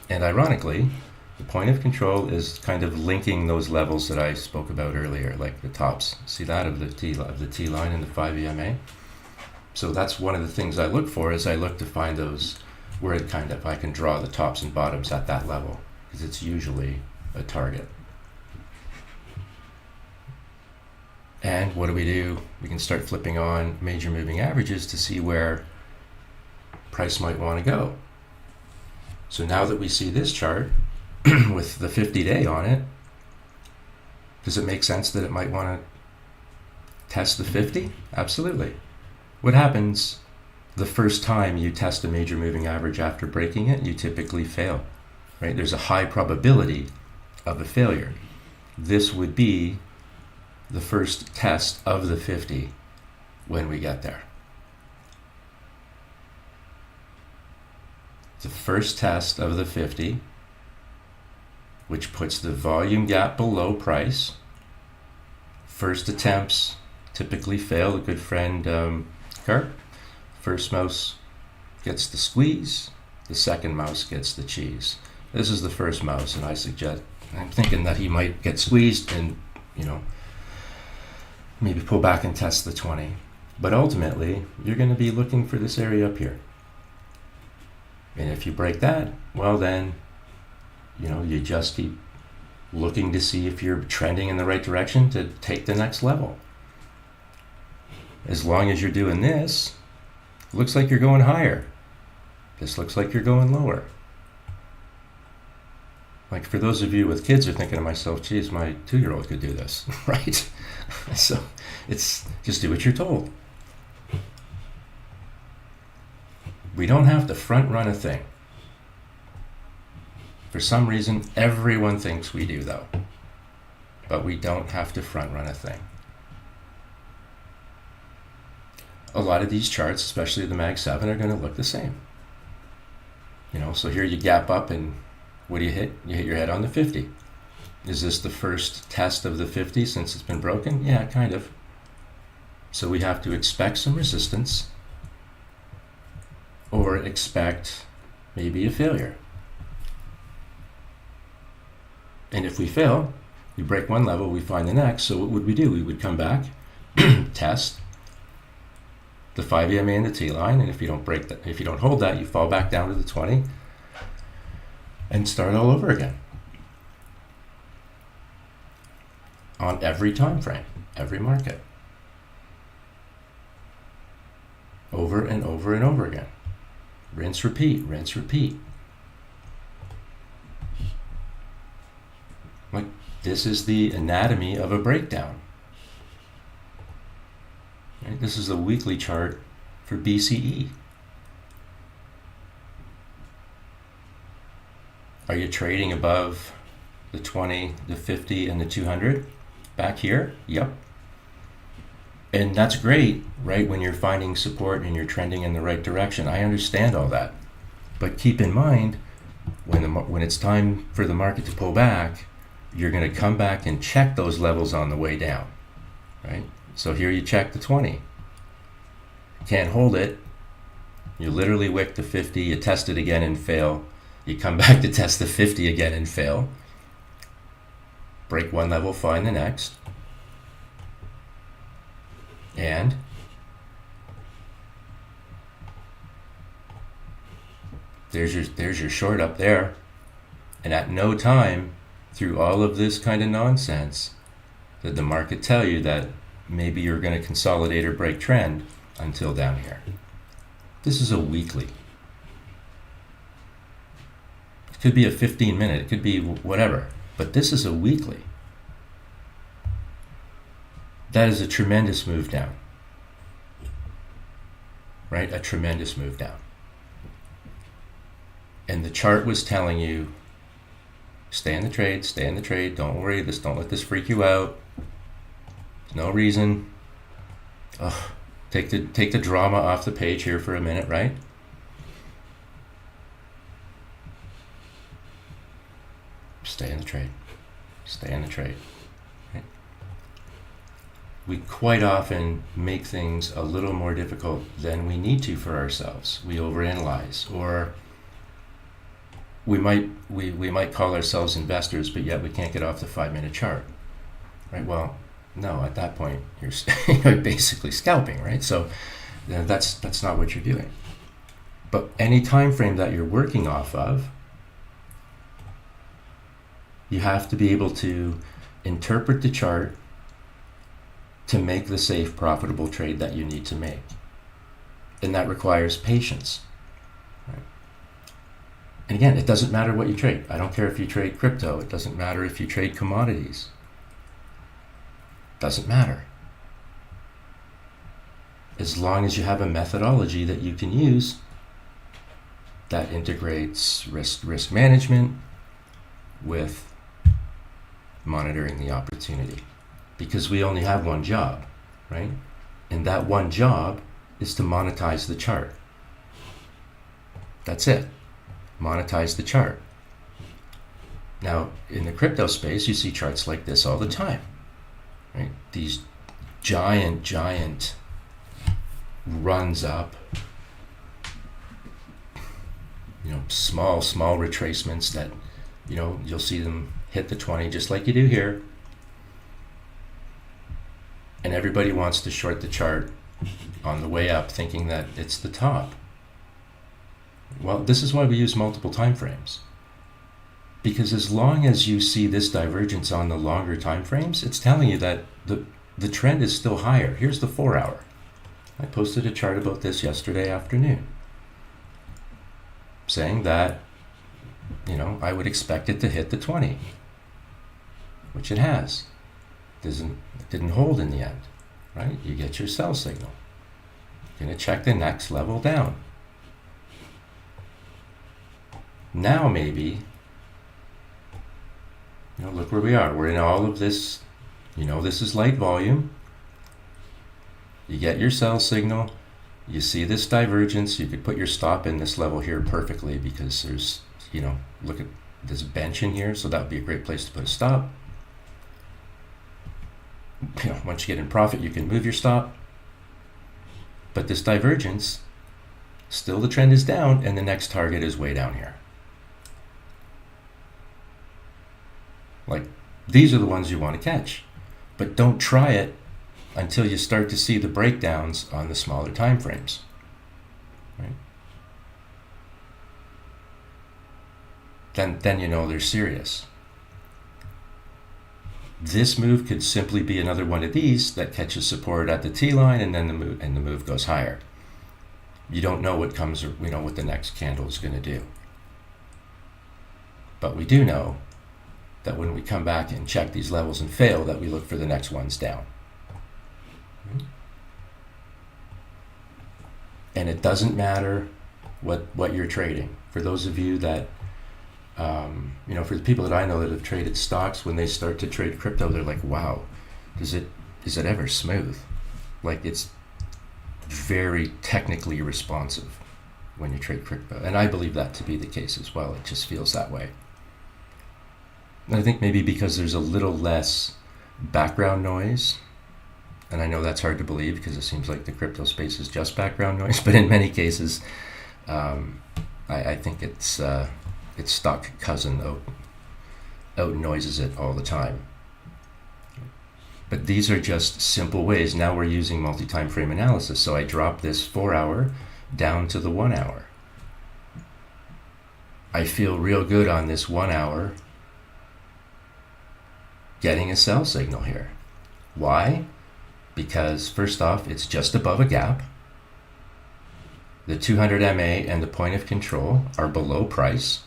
And ironically, the point of control is kind of linking those levels that I spoke about earlier, like the tops. See that of the T line and the 5 EMA? So that's one of the things I look for, is I look to find those where it kind of, I can draw the tops and bottoms at that level, because it's usually a target. And what do? We can start flipping on major moving averages to see where price might want to go. So now that we see this chart with the 50-day on it, does it make sense that it might want to test the 50? Absolutely. What happens the first time you test a major moving average after breaking it? You typically fail, right? There's a high probability of a failure. This would be the first test of the 50 when we get there. The first test of the 50, which puts the volume gap below price. First attempts typically fail. A good friend, Kurt, first mouse gets the squeeze, the second mouse gets the cheese. This is the first mouse, and I'm thinking that he might get squeezed and, maybe pull back and test the 20. But ultimately, you're going to be looking for this area up here. And if you break that, well then, you just keep looking to see if you're trending in the right direction to take the next level. As long as you're doing this, it looks like you're going higher. This looks like you're going lower. Like, for those of you with kids are thinking to myself, geez, my 2-year-old could do this, right? So it's just do what you're told. We don't have to front run a thing. For some reason, everyone thinks we do, though. But we don't have to front run a thing. A lot of these charts, especially the Mag 7, are going to look the same. So here you gap up, and what do you hit? You hit your head on the 50. Is this the first test of the 50 since it's been broken? Yeah, kind of. So we have to expect some resistance, or expect maybe a failure. And if we fail, we break one level, we find the next. So what would we do? We would come back, test the 5 EMA and the T line, and if you don't hold that, you fall back down to the 20 and start all over again. On every time frame, every market. Over and over and over again. Rinse, repeat, rinse, repeat. Like, this is the anatomy of a breakdown. Right? This is a weekly chart for BCE. Are you trading above the 20, the 50, and the 200? Back here? Yep. And that's great, right, when you're finding support and you're trending in the right direction. I understand all that. But keep in mind, when it's time for the market to pull back, you're going to come back and check those levels on the way down, right? So here you check the 20. Can't hold it. You literally wick the 50, you test it again and fail. You come back to test the 50 again and fail. Break one level, find the next. And there's your short up there. And at no time through all of this kind of nonsense did the market tell you that maybe you're going to consolidate or break trend until down here. This is a weekly. It could be a 15-minute, it could be whatever, but this is a weekly. That is a tremendous move down, right? A tremendous move down. And the chart was telling you, stay in the trade, don't worry, don't let this freak you out. There's no reason. Take the drama off the page here for a minute, right? Stay in the trade. we quite often make things a little more difficult than we need to for ourselves. We overanalyze, or we might call ourselves investors, but yet we can't get off the 5-minute chart, right? Well, no, at that point you're basically scalping, right? So that's not what you're doing. But any time frame that you're working off of, you have to be able to interpret the chart to make the safe, profitable trade that you need to make. And that requires patience. Right? And again, it doesn't matter what you trade. I don't care if you trade crypto. It doesn't matter if you trade commodities. Doesn't matter. As long as you have a methodology that you can use that integrates risk management with monitoring the opportunity. Because we only have one job, right? And that one job is to monetize the chart. That's it. Monetize the chart. Now, in the crypto space, you see charts like this all the time, right? These giant runs up, small retracements that, you'll see them hit the 20 just like you do here. And everybody wants to short the chart on the way up, thinking that it's the top. Well, this is why we use multiple time frames. Because as long as you see this divergence on the longer time frames, it's telling you that the trend is still higher. Here's the 4-hour. I posted a chart about this yesterday afternoon, saying that, I would expect it to hit the 20, which it has. It didn't hold in the end, right? You get your sell signal. You're going to check the next level down. Now maybe, look where we are. We're in all of this, this is light volume. You get your sell signal. You see this divergence. You could put your stop in this level here perfectly because there's, look at this bench in here. So that would be a great place to put a stop. Once you get in profit, you can move your stop. But this divergence, still the trend is down, and the next target is way down here. Like, these are the ones you want to catch. But don't try it until you start to see the breakdowns on the smaller time frames. Right? Then they're serious. This move could simply be another one of these that catches support at the T line, and then the move goes higher. You don't know what comes, what the next candle is going to do. But we do know that when we come back and check these levels and fail, that we look for the next ones down. And it doesn't matter what you're trading. For those of you that for the people that I know that have traded stocks, when they start to trade crypto, they're like, wow, is it ever smooth? Like, it's very technically responsive when you trade crypto. And I believe that to be the case as well. It just feels that way. And I think maybe because there's a little less background noise, and I know that's hard to believe because it seems like the crypto space is just background noise, but in many cases, I think its stock cousin out noises it all the time. But these are just simple ways. Now we're using multi-time frame analysis. So I drop this 4-hour down to the 1-hour. I feel real good on this 1-hour getting a sell signal here. Why? Because first off, it's just above a gap. The 200 MA and the point of control are below price.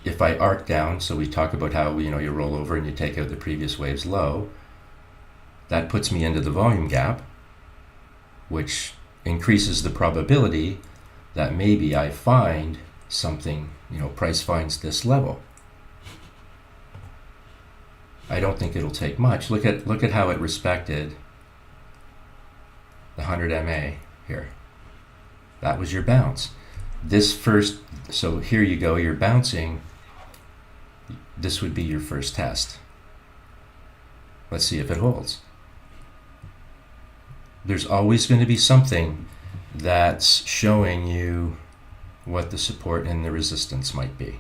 If I arc down, so we talk about how you roll over and you take out the previous wave's low, that puts me into the volume gap, which increases the probability that maybe I find something, price finds this level. I don't think it'll take much. Look at how it respected the 100 MA here. That was your bounce. So here you go, you're bouncing. This would be your first test. Let's see if it holds. There's always going to be something that's showing you what the support and the resistance might be.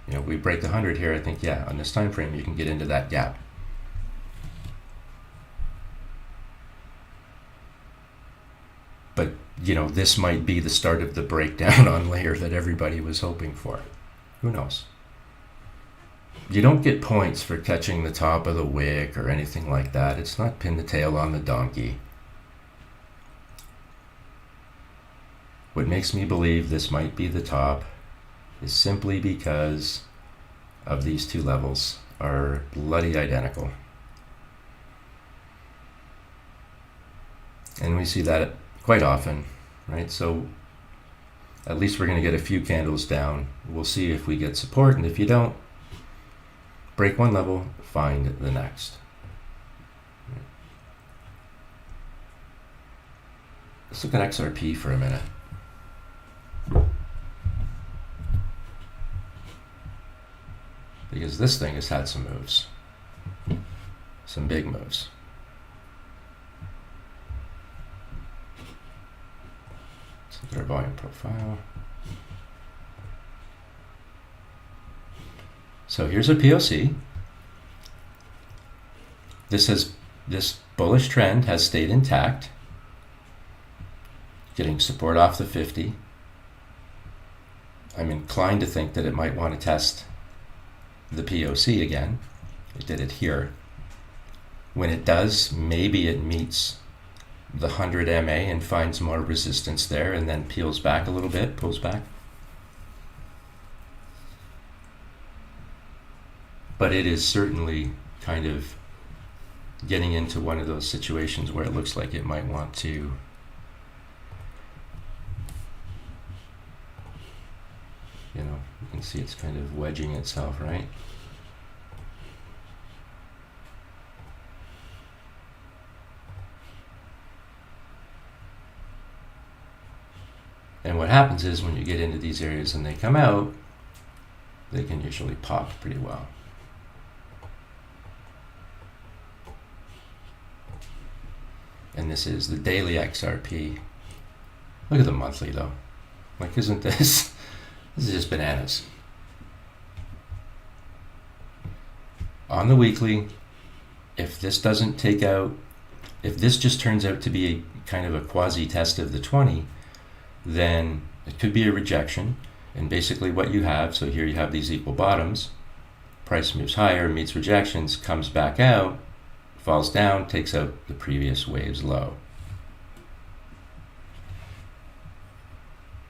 You know, we break 100 here, I think, yeah, on this time frame, you can get into that gap. But, you know, this might be the start of the breakdown on layer that everybody was hoping for. Who knows? You don't get points for catching the top of the wick or anything like that. It's not pin the tail on the donkey. What makes me believe this might be the top is simply because of these two levels are bloody identical. And we see that quite often, right? So at least we're going to get a few candles down. We'll see if we get support, and if you don't, break one level, find the next. Let's look at XRP for a minute. Because this thing has had some moves, some big moves. Let's look at our volume profile. So here's a POC. This bullish trend has stayed intact, getting support off the 50. I'm inclined to think that it might want to test the POC again. It did it here. When it does, maybe it meets the 100 MA and finds more resistance there and then peels back a little bit, pulls back. But it is certainly kind of getting into one of those situations where it looks like it might want to, you know, you can see it's kind of wedging itself, right? And what happens is when you get into these areas and they come out, they can usually pop pretty well. And this is the daily XRP. Look at the monthly though. Like, isn't this, this is just bananas. On the weekly, if this doesn't take out, if this just turns out to be a kind of a quasi test of the 20, then it could be a rejection. And basically what you have, so here you have these equal bottoms, price moves higher, meets rejections, comes back out, falls down, takes out the previous wave's low.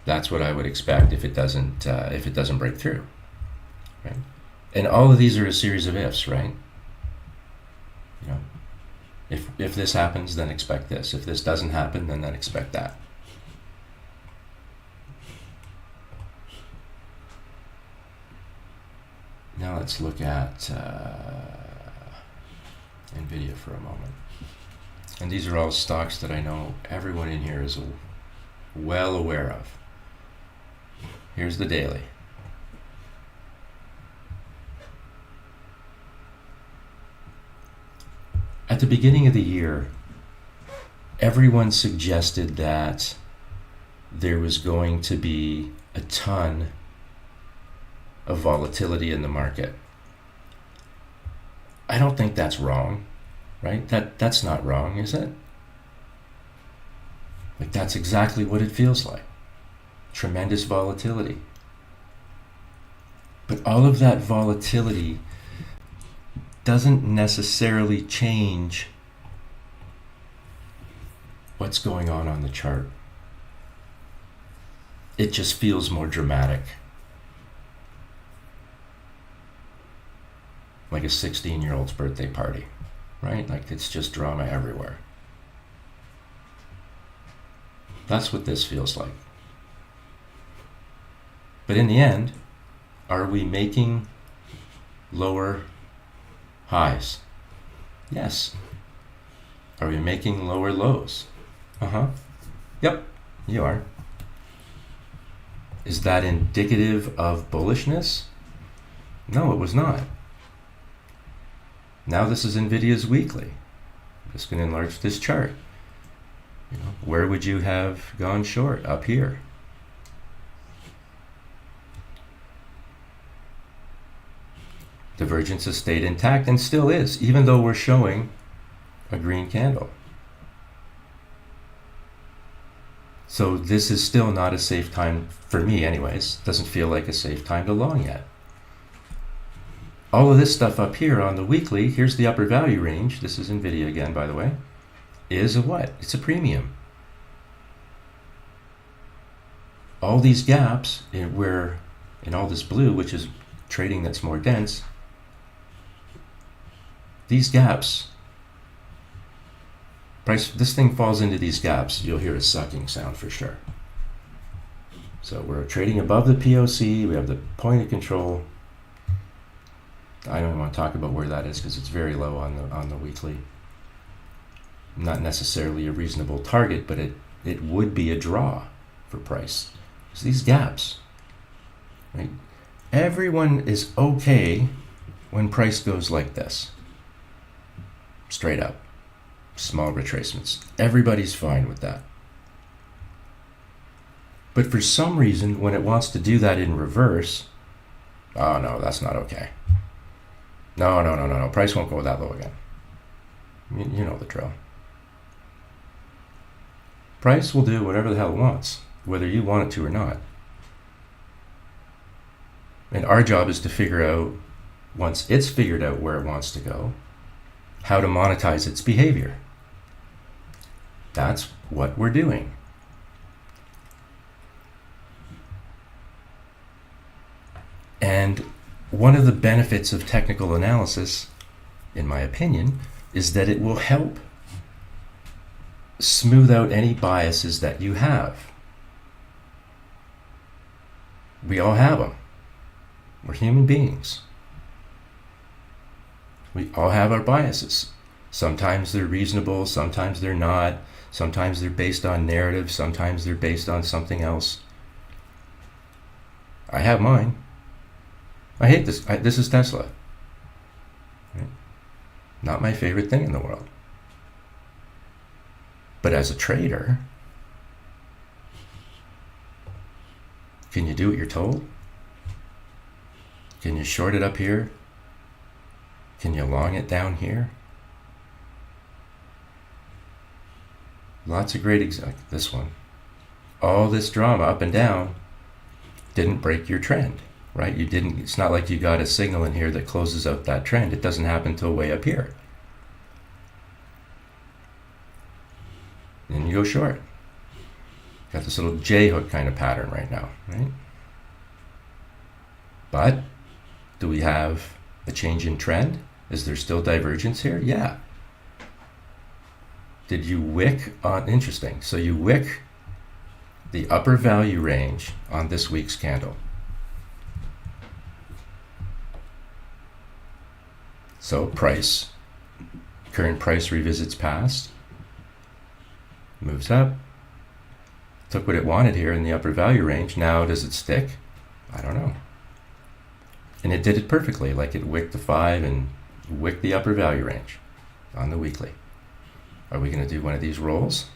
That's what I would expect if it doesn't break through, right? And all of these are a series of ifs, right? You know, if this happens, then expect this. If this doesn't happen, then expect that. Now let's look at NVIDIA for a moment. And these are all stocks that I know everyone in here is well aware of. Here's the daily. At the beginning of the year, everyone suggested that there was going to be a ton of volatility in the market. I don't think that's wrong, right? That's not wrong, is it? Like, that's exactly what it feels like. Tremendous volatility. But all of that volatility doesn't necessarily change what's going on the chart. It just feels more dramatic. Like a 16-year-old's birthday party, right? Like, it's just drama everywhere. That's what this feels like. But in the end, are we making lower highs? Yes. Are we making lower lows? Yep, you are. Is that indicative of bullishness? No, it was not. Now this is NVIDIA's weekly. I'm just going to enlarge this chart. Where would you have gone short? Up here. Divergence has stayed intact and still is, even though we're showing a green candle. So this is still not a safe time, for me anyways, doesn't feel like a safe time to long yet. All of this stuff up here on the weekly, here's the upper value range, this is NVIDIA again by the way, is a what? It's a premium. All these gaps, in all this blue, which is trading that's more dense, these gaps, this thing falls into these gaps, you'll hear a sucking sound for sure. So we're trading above the POC, we have the point of control. I don't even want to talk about where that is because it's very low on the weekly. Not necessarily a reasonable target, but it would be a draw for price. So these gaps, right? Everyone is okay when price goes like this. Straight up. Small retracements. Everybody's fine with that. But for some reason, when it wants to do that in reverse, oh no, that's not okay. No. Price won't go that low again. You know the drill. Price will do whatever the hell it wants, whether you want it to or not. And our job is to figure out, once it's figured out where it wants to go, how to monetize its behavior. That's what we're doing. And one of the benefits of technical analysis, in my opinion, is that it will help smooth out any biases that you have. We all have them. We're human beings. We all have our biases. Sometimes they're reasonable, sometimes they're not. Sometimes they're based on narrative, sometimes they're based on something else. I have mine. I hate this. This is Tesla. Right? Not my favorite thing in the world. But as a trader, can you do what you're told? Can you short it up here? Can you long it down here? Lots of great examples. This one. All this drama up and down didn't break your trend, right? You didn't. It's not like you got a signal in here that closes out that trend. It doesn't happen until way up here. And you go short. Got this little J-hook kind of pattern right now, right? But do we have a change in trend? Is there still divergence here? Yeah. Did you wick on, interesting, so you wick the upper value range on this week's candle. So price, current price revisits past, moves up, took what it wanted here in the upper value range. Now does it stick? I don't know. And it did it perfectly, like it wicked the 5 and wicked the upper value range on the weekly. Are we going to do one of these rolls?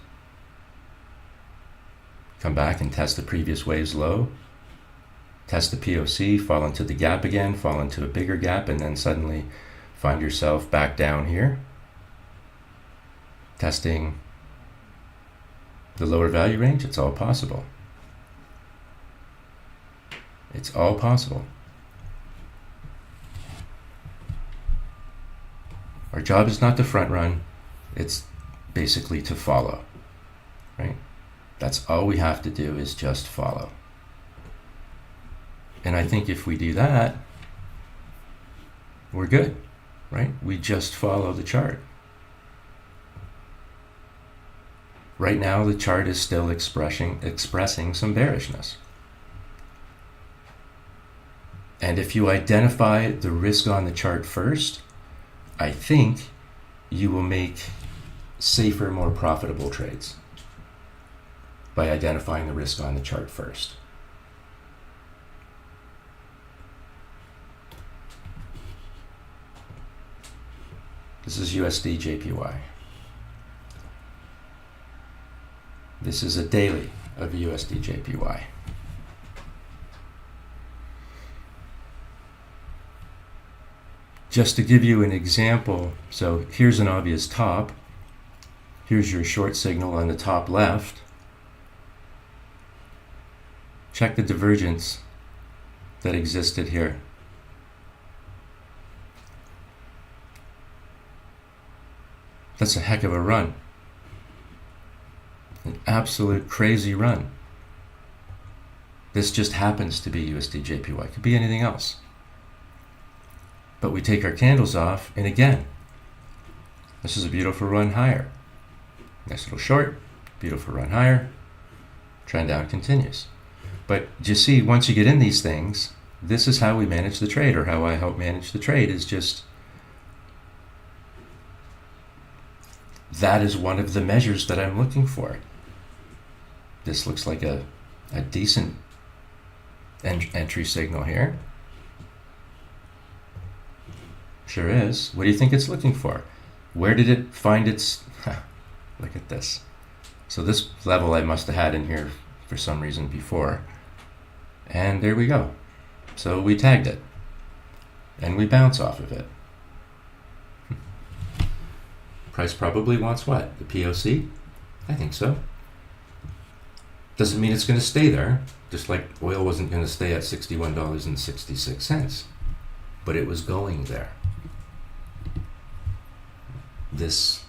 Come back and test the previous wave's low, test the POC, fall into the gap again, fall into a bigger gap, and then suddenly find yourself back down here, testing the lower value range? It's all possible. It's all possible. Our job is not to front run, it's basically to follow, right? That's all we have to do is just follow. And I think if we do that, we're good, right? We just follow the chart. Right now, the chart is still expressing some bearishness. And if you identify the risk on the chart first, I think you will make safer, more profitable trades by identifying the risk on the chart first. This is USD JPY. This is a daily of USD JPY. Just to give you an example, so here's an obvious top. Here's your short signal on the top left. Check the divergence that existed here. That's a heck of a run. An absolute crazy run. This just happens to be USD JPY. It could be anything else. But we take our candles off, and again, this is a beautiful run higher. Nice little short, beautiful run higher. Trend down continues. But you see, once you get in these things, this is how we manage the trade, or how I help manage the trade, is just that is one of the measures that I'm looking for. This looks like a decent entry signal here. Sure is. What do you think it's looking for? Where did it find its... Look at this. So this level I must have had in here for some reason before. And there we go. So we tagged it. And we bounce off of it. Price probably wants what? The POC? I think so. Doesn't mean it's going to stay there. Just like oil wasn't going to stay at $61.66. But it was going there. This,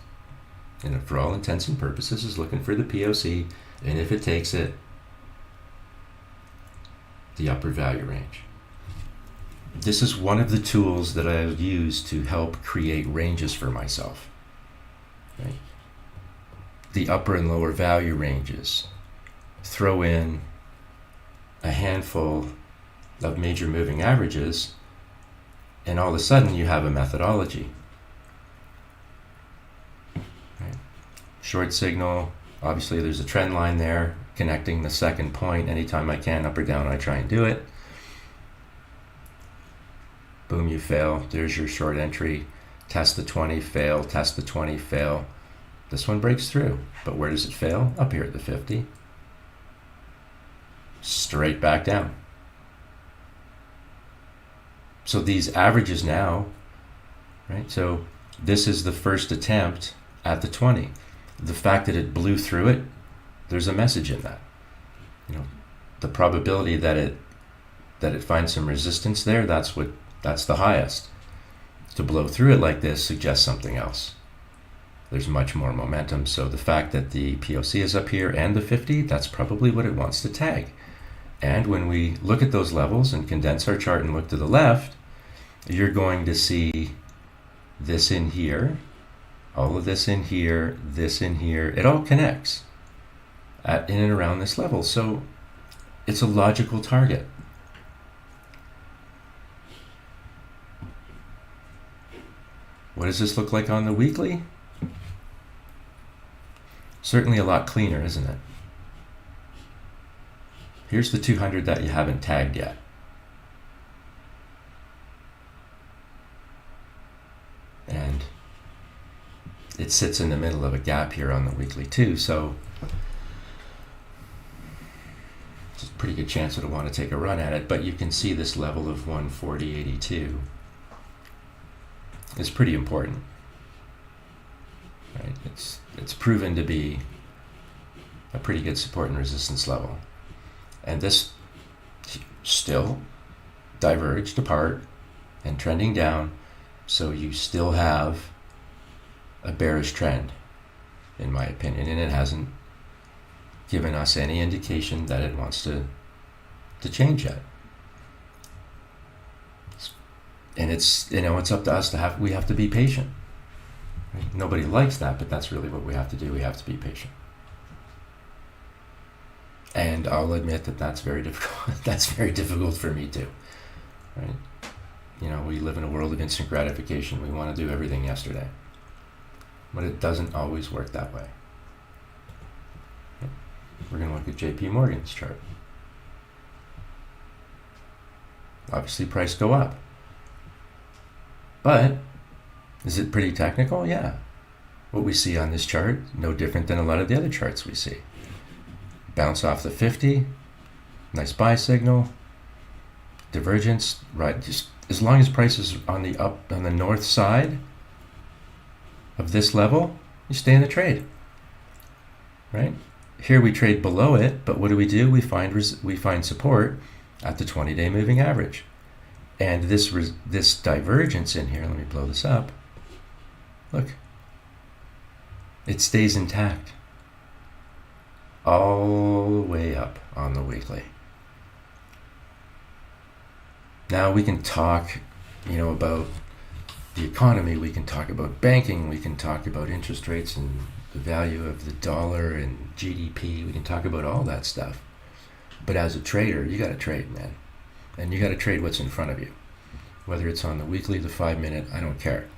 for all intents and purposes, is looking for the POC, and if it takes it, the upper value range. This is one of the tools that I've used to help create ranges for myself. Right? The upper and lower value ranges. Throw in a handful of major moving averages, and all of a sudden you have a methodology. Short signal, obviously there's a trend line there connecting the second point. Anytime I can, up or down, I try and do it. Boom, you fail. There's your short entry. Test the 20, fail. Test the 20, fail. This one breaks through, but where does it fail? Up here at the 50. Straight back down. So these averages now, right? So this is the first attempt at the 20. The fact that it blew through it, there's a message in that. The probability that it finds some resistance there, that's the highest. To blow through it like this suggests something else. There's much more momentum. So the fact that the POC is up here and the 50, that's probably what it wants to tag. And when we look at those levels and condense our chart and look to the left, you're going to see this in here, all of this in here, this in here. It all connects in and around this level. So it's a logical target. What does this look like on the weekly? Certainly a lot cleaner, isn't it? Here's the 200 that you haven't tagged yet. And it sits in the middle of a gap here on the weekly too, so it's a pretty good chance it'll want to take a run at it, but you can see this level of 140.82 is pretty important. Right? It's proven to be a pretty good support and resistance level. And this still diverged apart and trending down, so you still have a bearish trend, in my opinion, and it hasn't given us any indication that it wants to change yet. And it's up to us we have to be patient. Right? Nobody likes that, but that's really what we have to do. We have to be patient. And I'll admit that that's very difficult. That's very difficult for me too. Right? We live in a world of instant gratification. We want to do everything yesterday. But it doesn't always work that way. We're going to look at JP Morgan's chart. Obviously, price go up. But Is it pretty technical? Yeah. What we see on this chart, no different than a lot of the other charts we see. Bounce off the 50, nice buy signal, divergence, right? Just as long as price is on the north side of this level, you stay in the trade, right? Here we trade below it, but what do? We find support at the 20-day moving average, and this divergence in here. Let me blow this up. Look, it stays intact all the way up on the weekly. Now we can talk, about the economy. We can talk about banking. We can talk about interest rates and the value of the dollar and GDP. We can talk about all that stuff. But as a trader, you got to trade, man. And you got to trade what's in front of you. Whether it's on the weekly, the 5-minute, I don't care.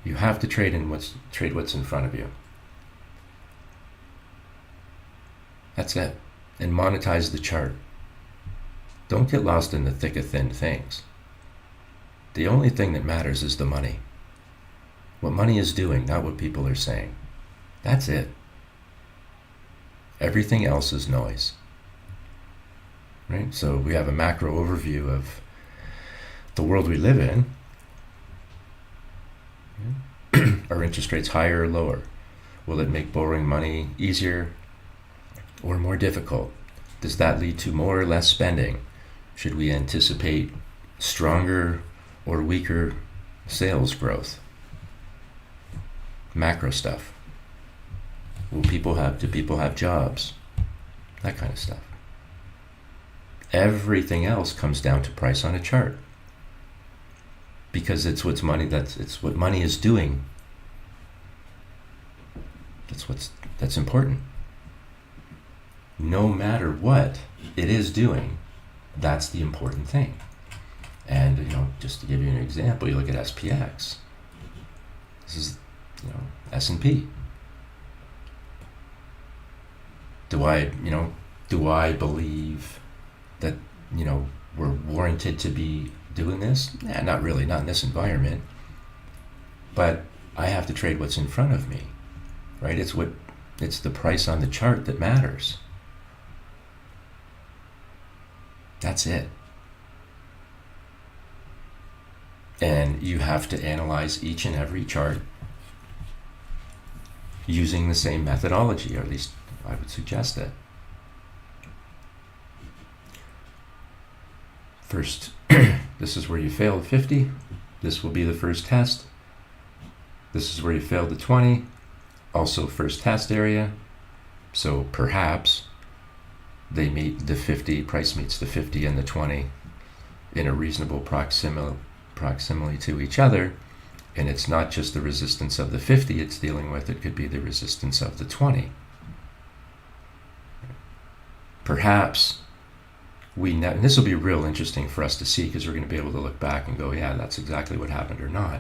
You have to trade what's in front of you. That's it. And monetize the chart. Don't get lost in the thick of thin things. The only thing that matters is the money. What money is doing, not what people are saying. That's it. Everything else is noise. Right? So we have a macro overview of the world we live in. Are interest rates higher or lower? Will it make borrowing money easier or more difficult? Does that lead to more or less spending? Should we anticipate stronger or weaker sales growth? Macro stuff. Do people have jobs? That kind of stuff. Everything else comes down to price on a chart. Because it's what money is doing. That's important. No matter what it is doing, that's the important thing. And just to give you an example, you look at SPX. This is S&P. Do I believe that we're warranted to be doing this? Nah, not really, not in this environment. But I have to trade what's in front of me, right? It's the price on the chart that matters. That's it. And you have to analyze each and every chart using the same methodology, or at least I would suggest it. First, this is where you failed 50. This will be the first test. This is where you failed the 20. Also first test area. So perhaps they meet the 50, price meets the 50 and the 20 in a reasonable proximity to each other. And it's not just the resistance of the 50 it's dealing with, it could be the resistance of the 20. Perhaps and this will be real interesting for us to see, because we're going to be able to look back and go, yeah, that's exactly what happened or not.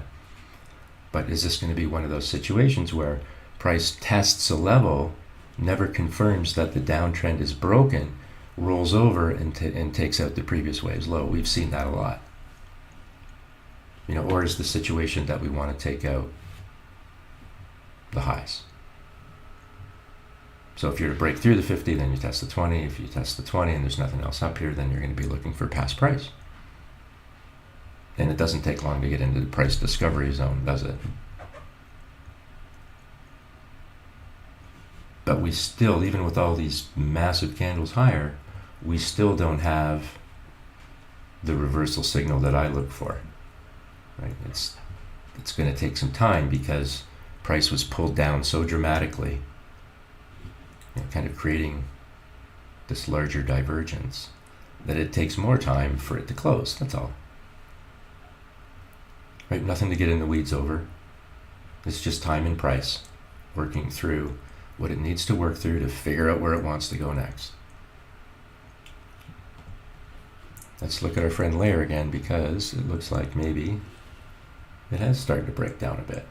But is this going to be one of those situations where price tests a level, never confirms that the downtrend is broken, rolls over and takes out the previous wave's low? We've seen that a lot. Or is the situation that we want to take out the highs? So if you're to break through the 50, then you test the 20. If you test the 20 and there's nothing else up here, then you're going to be looking for past price. And it doesn't take long to get into the price discovery zone, does it? But we still, even with all these massive candles higher, we still don't have the reversal signal that I look for. Right? It's going to take some time, because price was pulled down so dramatically, kind of creating this larger divergence, that it takes more time for it to close. That's all. Right? Nothing to get in the weeds over. It's just time and price working through what it needs to work through to figure out where it wants to go next. Let's look at our friend layer again, because it looks like maybe it has started to break down a bit.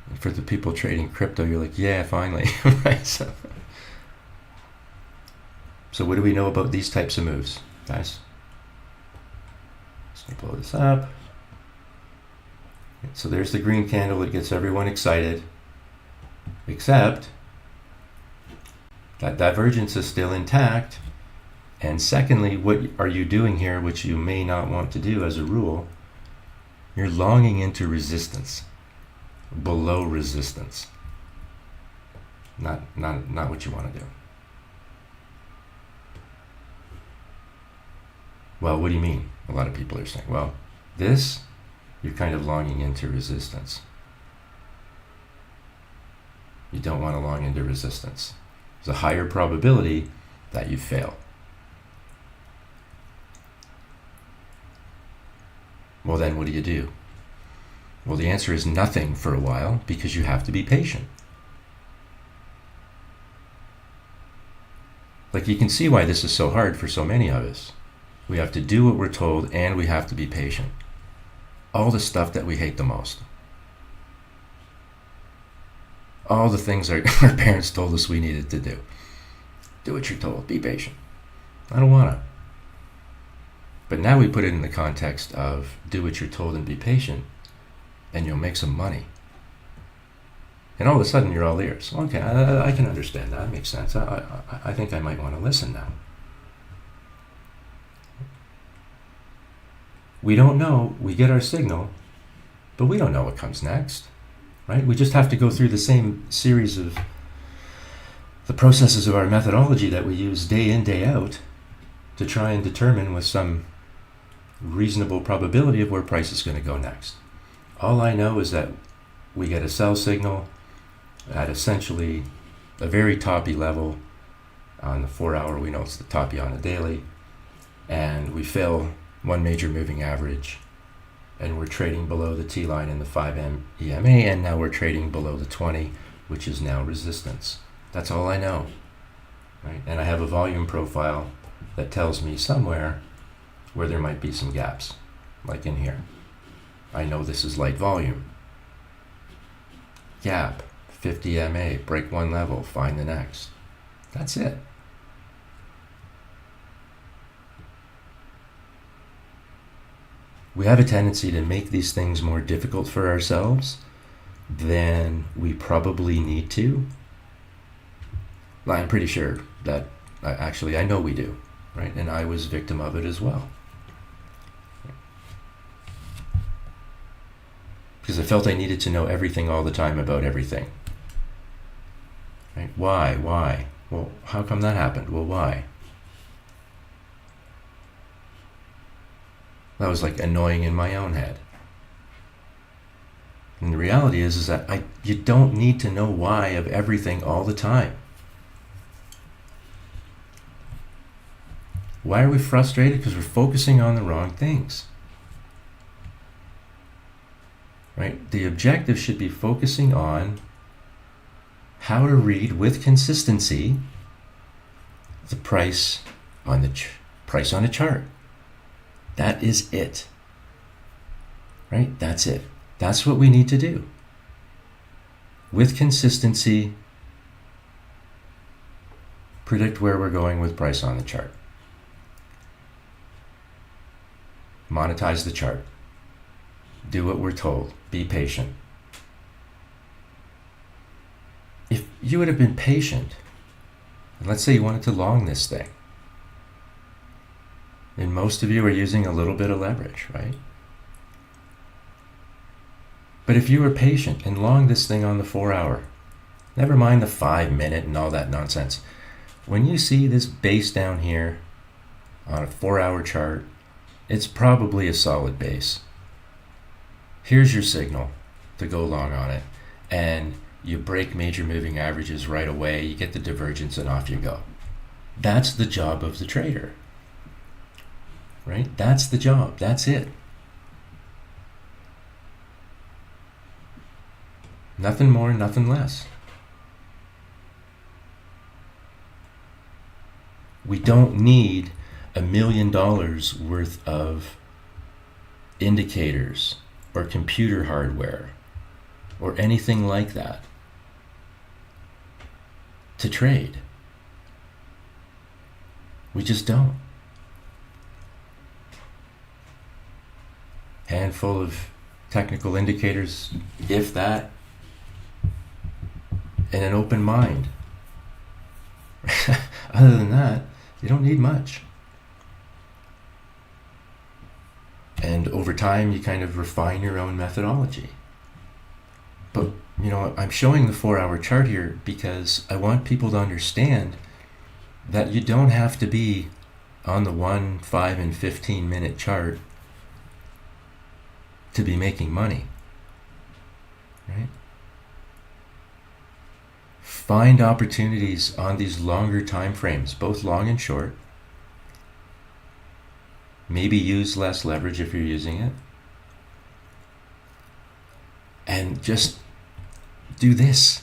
And for the people trading crypto, you're like, yeah, finally. Right? So what do we know about these types of moves, guys? Just going to blow this up. So there's the green candle that gets everyone excited, except that divergence is still intact. And secondly, what are you doing here, which you may not want to do as a rule? You're longing into resistance, below resistance. Not what you want to do. Well, what do you mean? A lot of people are saying, well, this, you're kind of longing into resistance. You don't want to long into resistance. There's a higher probability that you fail. Well, then what do you do? Well, the answer is nothing for a while, because you have to be patient. Like, you can see why this is so hard for so many of us. We have to do what we're told, and we have to be patient. All the stuff that we hate the most. All the things our parents told us we needed to do. Do what you're told. Be patient. I don't want to. But now we put it in the context of do what you're told and be patient, and you'll make some money. And all of a sudden, you're all ears. Okay, I can understand that. It makes sense. I think I might want to listen now. We don't know. We get our signal, but we don't know what comes next, right? We just have to go through the same series of the processes of our methodology that we use day in, day out to try and determine with some reasonable probability of where price is going to go next. All I know is that we get a sell signal at essentially a very toppy level on the 4 hour. We know it's the toppy on the daily, and we fill one major moving average, and we're trading below the T line in the 5M EMA, and now we're trading below the 20, which is now resistance. That's all I know, right? And I have a volume profile that tells me somewhere where there might be some gaps, like in here. I know this is light volume. Gap, 50 MA, break one level, find the next. That's it. We have a tendency to make these things more difficult for ourselves than we probably need to. I'm pretty sure that, I know we do, right? And I was victim of it as well. Because I felt I needed to know everything all the time about everything. Right? Why? Well, how come that happened? Well, why? That was like annoying in my own head. And the reality is that you don't need to know why of everything all the time. Why are we frustrated? Because we're focusing on the wrong things. Right? The objective should be focusing on how to read with consistency the price on the price on a chart. That is it. Right? That's it. That's what we need to do. With consistency, predict where we're going with price on the chart. Monetize the chart. Do what we're told. Be patient. If you would have been patient, and let's say you wanted to long this thing, and most of you are using a little bit of leverage, right? But if you were patient and long this thing on the 4 hour, never mind the 5 minute and all that nonsense, when you see this base down here on a 4 hour chart, it's probably a solid base. Here's your signal to go long on it, and you break major moving averages right away, you get the divergence, and off you go. That's the job of the trader, right? That's the job. That's it. Nothing more, nothing less. We don't need $1 million worth of indicators or computer hardware or anything like that to trade. We just don't. handful of technical indicators, if that, and an open mind. Other than that, you don't need much. And over time, you kind of refine your own methodology. But, I'm showing the 4-hour chart here because I want people to understand that you don't have to be on the 1, 5, and 15-minute chart to be making money, right? Find opportunities on these longer time frames, both long and short. Maybe use less leverage if you're using it. And just do this.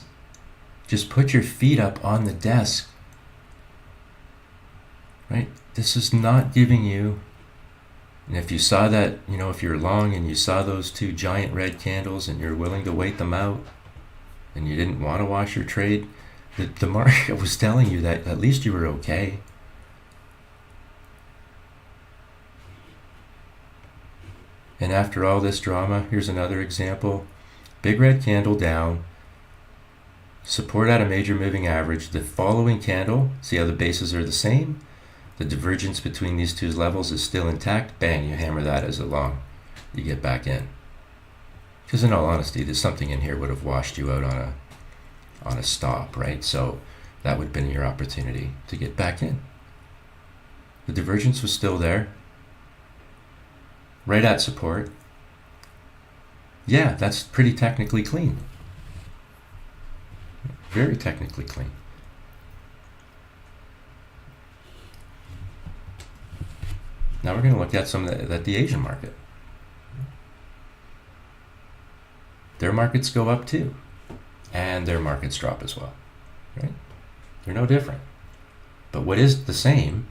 Just put your feet up on the desk, right? This is not giving you, and if you saw that, if you're long and you saw those 2 giant red candles and you're willing to wait them out and you didn't want to wash your trade, the market was telling you that at least you were okay. And after all this drama, here's another example. Big red candle down, support at a major moving average. The following candle, see how the bases are the same? The divergence between these 2 levels is still intact. Bang, you hammer that as a long. You get back in. Because in all honesty, there's something in here would have washed you out on a stop, right? So that would have been your opportunity to get back in. The divergence was still there. Right at support. Yeah, that's pretty technically clean. Very technically clean. Now we're going to look at some at the Asian market. Their markets go up too, and their markets drop as well, right? They're no different. But what is the same,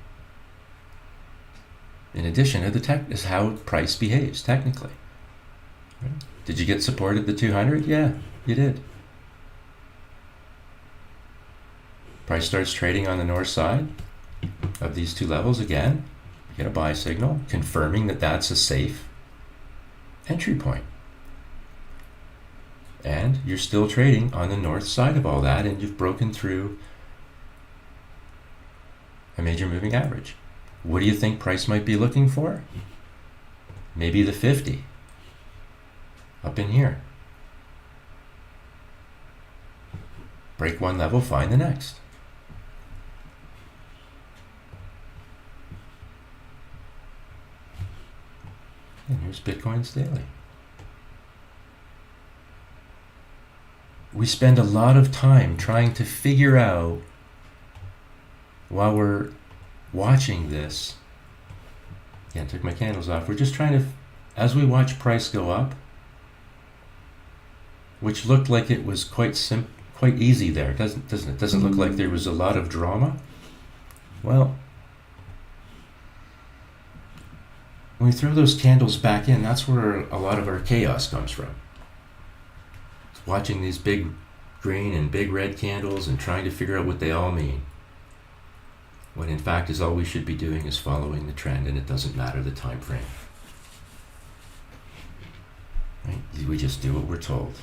in addition to the tech, is how price behaves technically. Right? Did you get support at the 200? Yeah, you did. Price starts trading on the north side of these 2 levels again. You get a buy signal, confirming that that's a safe entry point. And you're still trading on the north side of all that, and you've broken through a major moving average. What do you think price might be looking for? Maybe the 50. Up in here. Break one level, find the next. And here's Bitcoin's daily. We spend a lot of time trying to figure out, while we're watching this, I took my candles off, we're just trying to, as we watch price go up, which looked like it was quite easy there, doesn't it? Doesn't look like there was a lot of drama. Well, when we throw those candles back in, that's where a lot of our chaos comes from. It's watching these big green and big red candles and trying to figure out what they all mean. When in fact is all we should be doing is following the trend, and it doesn't matter the time frame. Right? We just do what we're told.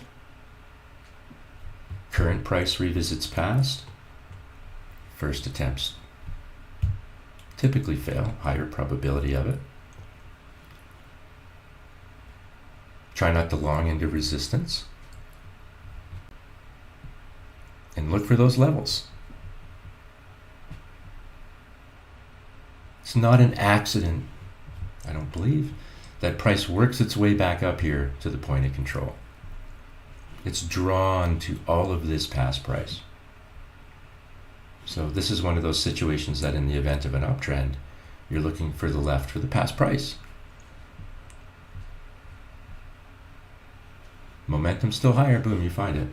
Current price revisits past. First attempts typically fail, higher probability of it. Try not to long into resistance. And look for those levels. It's not an accident, I don't believe, that price works its way back up here to the point of control. It's drawn to all of this past price. So this is one of those situations that in the event of an uptrend, you're looking for the left for the past price. Momentum still higher, boom, you find it.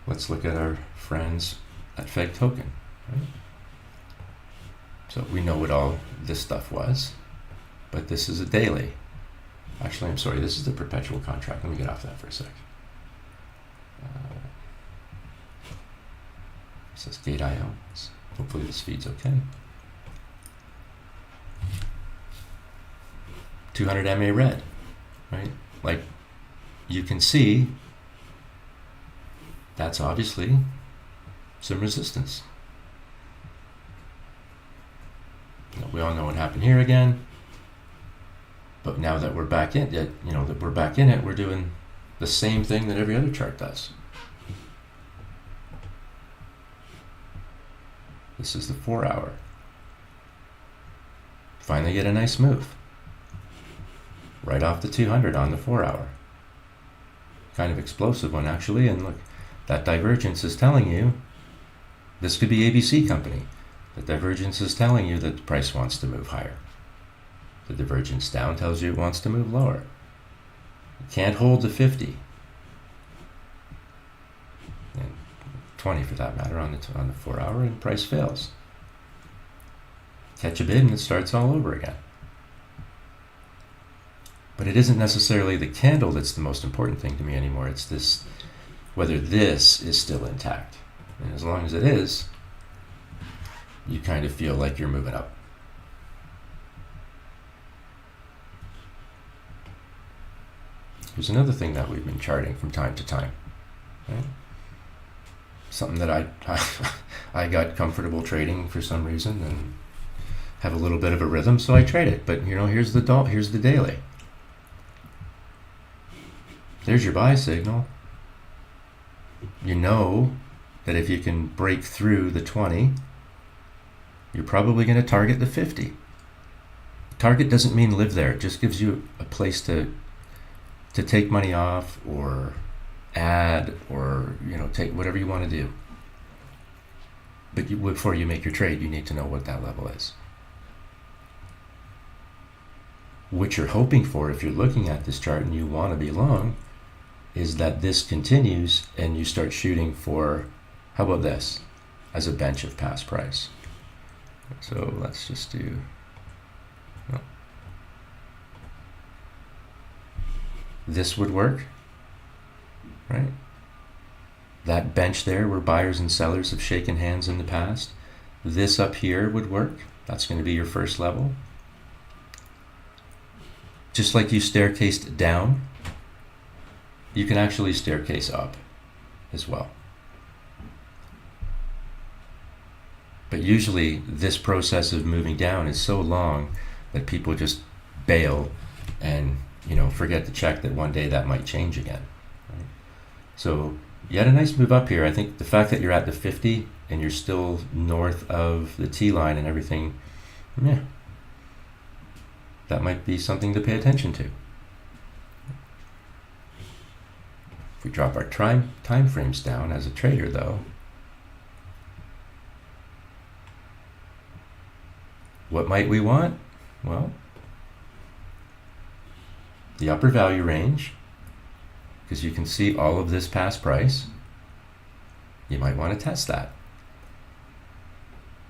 Let's look at our friends at FEG token. Right? So we know what all this stuff was, but this is a daily. Actually, I'm sorry, this is the perpetual contract. Let me get off that for a sec. It says gate IO. Hopefully this feed's okay. 200 MA red, right? Like you can see, that's obviously some resistance. We all know what happened here again, but now that we're back in it, we're doing the same thing that every other chart does. This is the 4 hour. Finally get a nice move. Right off the 200 on the 4 hour. Kind of explosive one actually, and look, that divergence is telling you, this could be ABC company. The divergence is telling you that the price wants to move higher. The divergence down tells you it wants to move lower. You can't hold the 50. And 20 for that matter on the 4 hour, and price fails. Catch a bid and it starts all over again. But it isn't necessarily the candle that's the most important thing to me anymore. It's this, whether this is still intact. And as long as it is, you kind of feel like you're moving up. Here's another thing that we've been charting from time to time. Right? Something that I got comfortable trading for some reason and have a little bit of a rhythm, so I trade it. But here's the daily. There's your buy signal. You know that if you can break through the 20, you're probably going to target the 50. Target doesn't mean live there. It just gives you a place to take money off or add or take whatever you want to do. But before you make your trade, you need to know what that level is. What you're hoping for, if you're looking at this chart and you want to be long, is that this continues and you start shooting for, how about this, as a bench of past price. So let's just do, this would work, right? That bench there where buyers and sellers have shaken hands in the past, this up here would work. That's going to be your first level. Just like you staircased down, you can actually staircase up as well. But usually this process of moving down is so long that people just bail and forget to check that one day that might change again. Right? So you had a nice move up here. I think the fact that you're at the 50 and you're still north of the T line and everything, that might be something to pay attention to. If we drop our time frames down as a trader though, what might we want? Well, the upper value range, because you can see all of this past price, you might want to test that.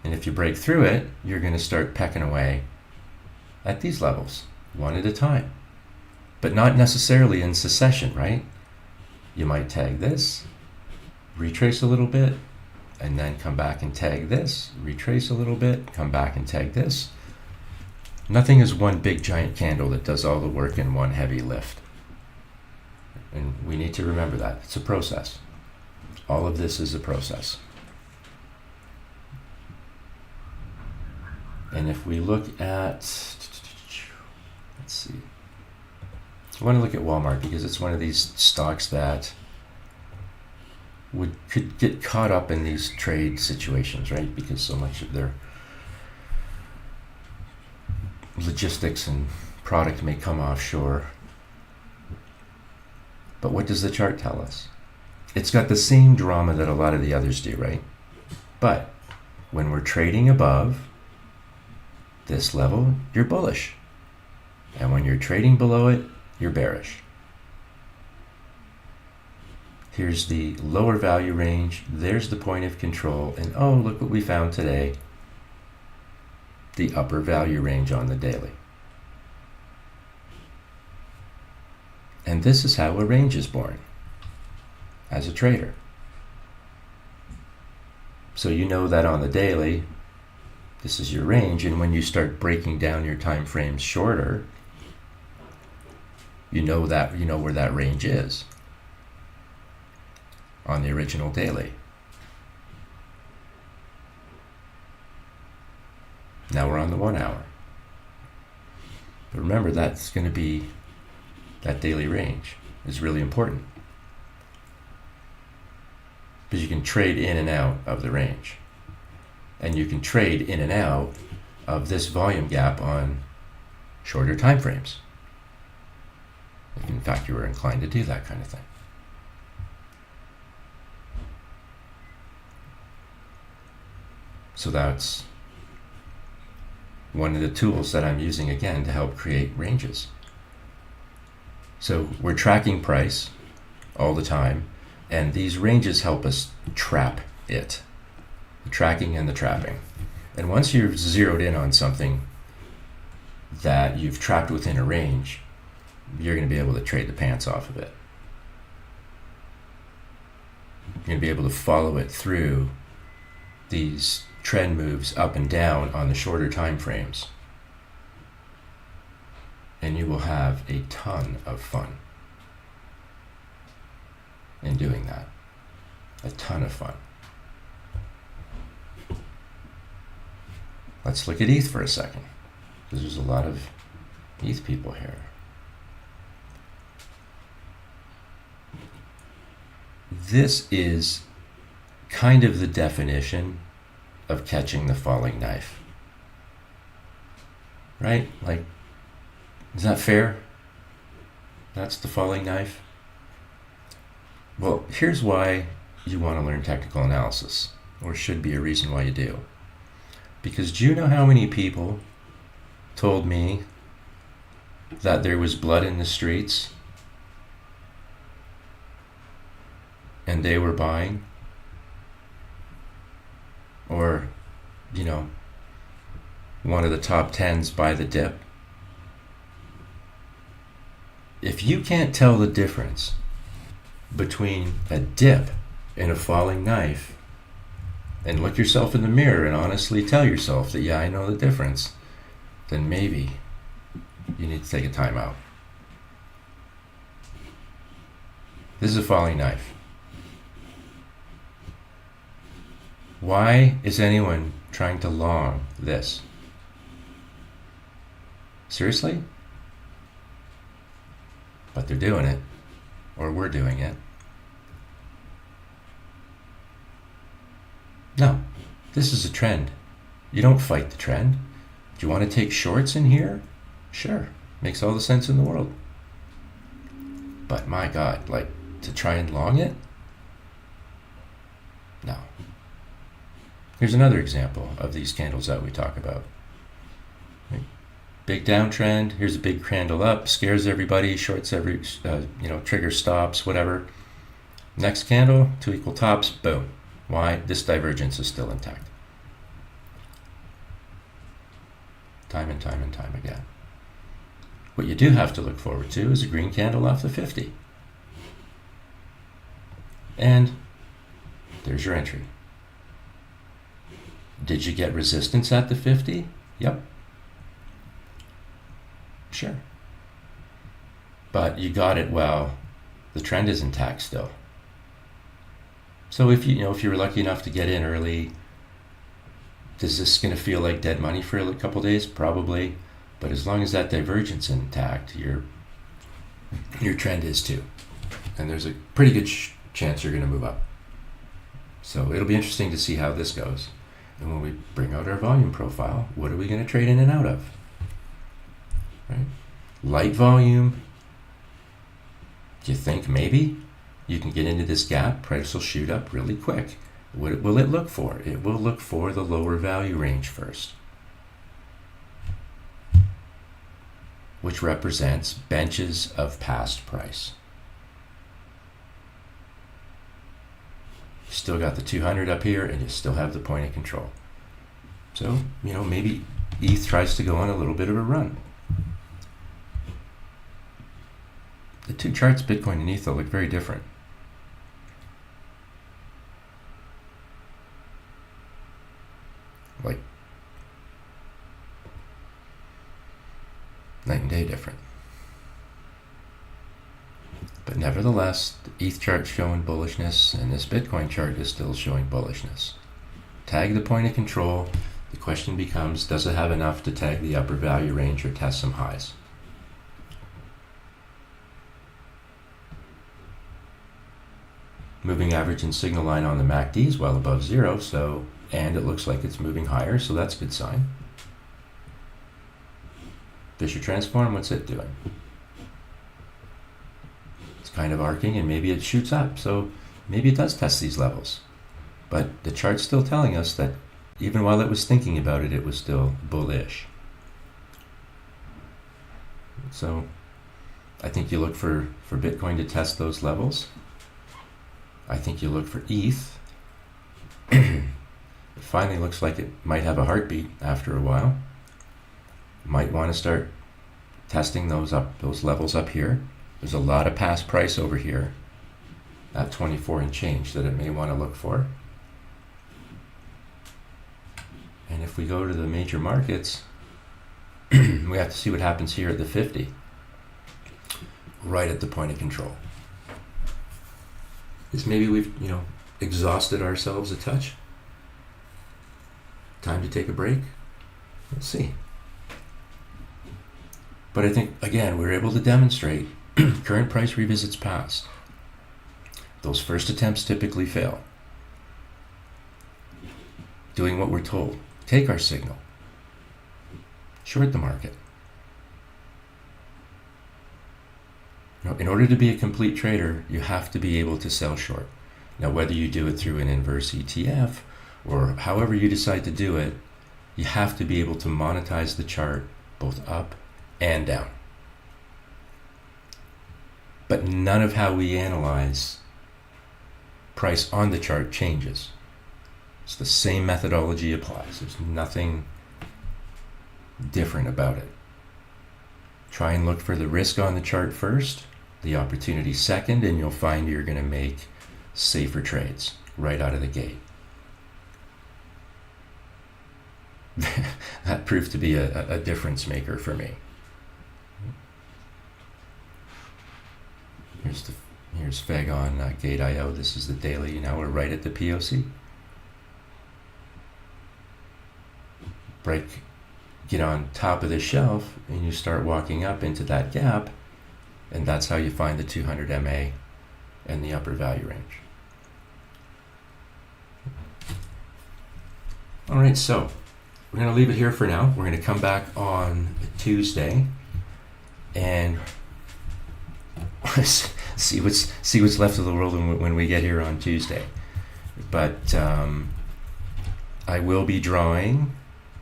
And if you break through it, you're going to start pecking away at these levels, one at a time. But not necessarily in succession, right? You might tag this, retrace a little bit, and then come back and tag this, retrace a little bit, come back and tag this. Nothing is one big giant candle that does all the work in one heavy lift. And we need to remember that. It's a process. All of this is a process. And if we look at, let's see. I want to look at Walmart because it's one of these stocks that could get caught up in these trade situations, right? Because so much of their logistics and product may come offshore. But what does the chart tell us? It's got the same drama that a lot of the others do, right? But when we're trading above this level, you're bullish. And when you're trading below it, you're bearish. Here's the lower value range. There's the point of control. And oh, look what we found today. The upper value range on the daily. And this is how a range is born as a trader. So you know that on the daily, this is your range, and when you start breaking down your time frames shorter, you know where that range is on the original daily. Now we're on the 1 hour. But remember, that's going to be, that daily range is really important, because you can trade in and out of the range, and you can trade in and out of this volume gap on shorter time frames, if in fact you were inclined to do that kind of thing. So that's one of the tools that I'm using again to help create ranges. So we're tracking price all the time, and these ranges help us trap it. The tracking and the trapping. And once you've zeroed in on something that you've trapped within a range, you're going to be able to trade the pants off of it. You're going to be able to follow it through these trend moves up and down on the shorter time frames. And you will have a ton of fun in doing that. A ton of fun. Let's look at ETH for a second, because there's a lot of ETH people here. This is kind of the definition of catching the falling knife. Right? Like, is that fair? That's the falling knife? Well, here's why you want to learn technical analysis, or should be a reason why you do. Because do you know how many people told me that there was blood in the streets and they were buying? Or, one of the top 10s buy the dip? If you can't tell the difference between a dip and a falling knife, and look yourself in the mirror and honestly tell yourself that, yeah, I know the difference, then maybe you need to take a time out. This is a falling knife. Why is anyone trying to long this? Seriously? But they're doing it, or we're doing it. No, this is a trend. You don't fight the trend. Do you want to take shorts in here? Sure, makes all the sense in the world. But my God, to try and long it? No. Here's another example of these candles that we talk about. Right? Big downtrend, here's a big candle up, scares everybody, shorts every, trigger stops, whatever. Next candle, 2 equal tops, boom. Why? This divergence is still intact. Time and time and time again. What you do have to look forward to is a green candle off the 50. And there's your entry. Did you get resistance at the 50? Yep. Sure. But you got it while the trend is intact still. So if you were lucky enough to get in early, is this going to feel like dead money for a couple days? Probably. But as long as that divergence is intact, your trend is too. And there's a pretty good chance you're going to move up. So it'll be interesting to see how this goes. And when we bring out our volume profile, what are we going to trade in and out of? Right? Light volume. Do you think maybe you can get into this gap? Price will shoot up really quick. What will it look for? It will look for the lower value range first, which represents benches of past price. Still got the 200 up here, and you still have the point of control. So, maybe ETH tries to go on a little bit of a run. The two charts, Bitcoin and ETH, look very different. Like night and day different. But nevertheless, the ETH chart's showing bullishness, and this Bitcoin chart is still showing bullishness. Tag the point of control. The question becomes, does it have enough to tag the upper value range or test some highs? Moving average and signal line on the MACD is well above zero, and it looks like it's moving higher, so that's a good sign. Fisher transform, what's it doing? It's kind of arcing, and maybe it shoots up, so maybe it does test these levels. But the chart's still telling us that even while it was thinking about it, it was still bullish. So I think you look for Bitcoin to test those levels. I think you look for ETH. It finally looks like it might have a heartbeat after a while. Might want to start testing those levels up here. There's a lot of past price over here at 24 and change that it may want to look for. And if we go to the major markets, we have to see what happens here at the 50, right at the point of control. Is maybe we've, exhausted ourselves a touch? Time to take a break? We'll see. But I think, again, we're able to demonstrate current price revisits past. Those first attempts typically fail. Doing what we're told. Take our signal. Short the market. In order to be a complete trader, you have to be able to sell short. Now, whether you do it through an inverse ETF or however you decide to do it, you have to be able to monetize the chart both up and down. But none of how we analyze price on the chart changes. It's the same methodology applies. There's nothing different about it. Try and look for the risk on the chart first, the opportunity second, and you'll find you're going to make safer trades right out of the gate. That proved to be a difference maker for me. Here's FEG on Gate.io. This is the daily. Now we're right at the POC. Get on top of the shelf, and you start walking up into that gap, and that's how you find the 200 MA and the upper value range. All right, so we're going to leave it here for now. We're going to come back on Tuesday and see what's left of the world when we get here on Tuesday. But I will be drawing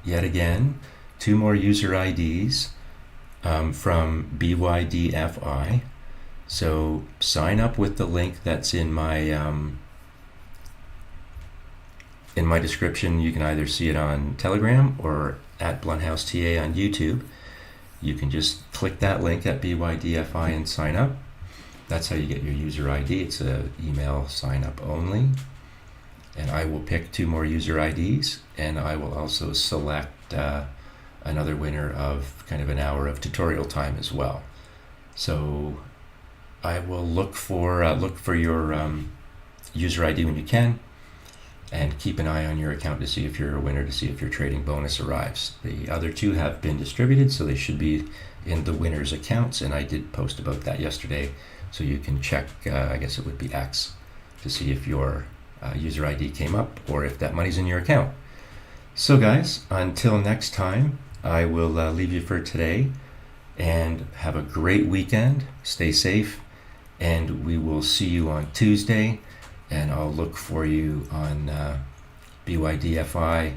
yet again 2 more user IDs from BYDFi. So sign up with the link that's in my description. You can either see it on Telegram or at Blunhouse TA on YouTube. You can just click that link at BYDFi and sign up. That's how you get your user ID. It's an email sign up only. And I will pick 2 more user IDs, and I will also select another winner of kind of an hour of tutorial time as well. So I will look for your user ID when you can, and keep an eye on your account to see if you're a winner, to see if your trading bonus arrives. The other 2 have been distributed, so they should be in the winners' accounts, and I did post about that yesterday, so you can check, I guess it would be X, to see if your user ID came up or if that money's in your account. So guys, until next time, I will leave you for today, and have a great weekend. Stay safe, and we will see you on Tuesday, and I'll look for you on BYDFi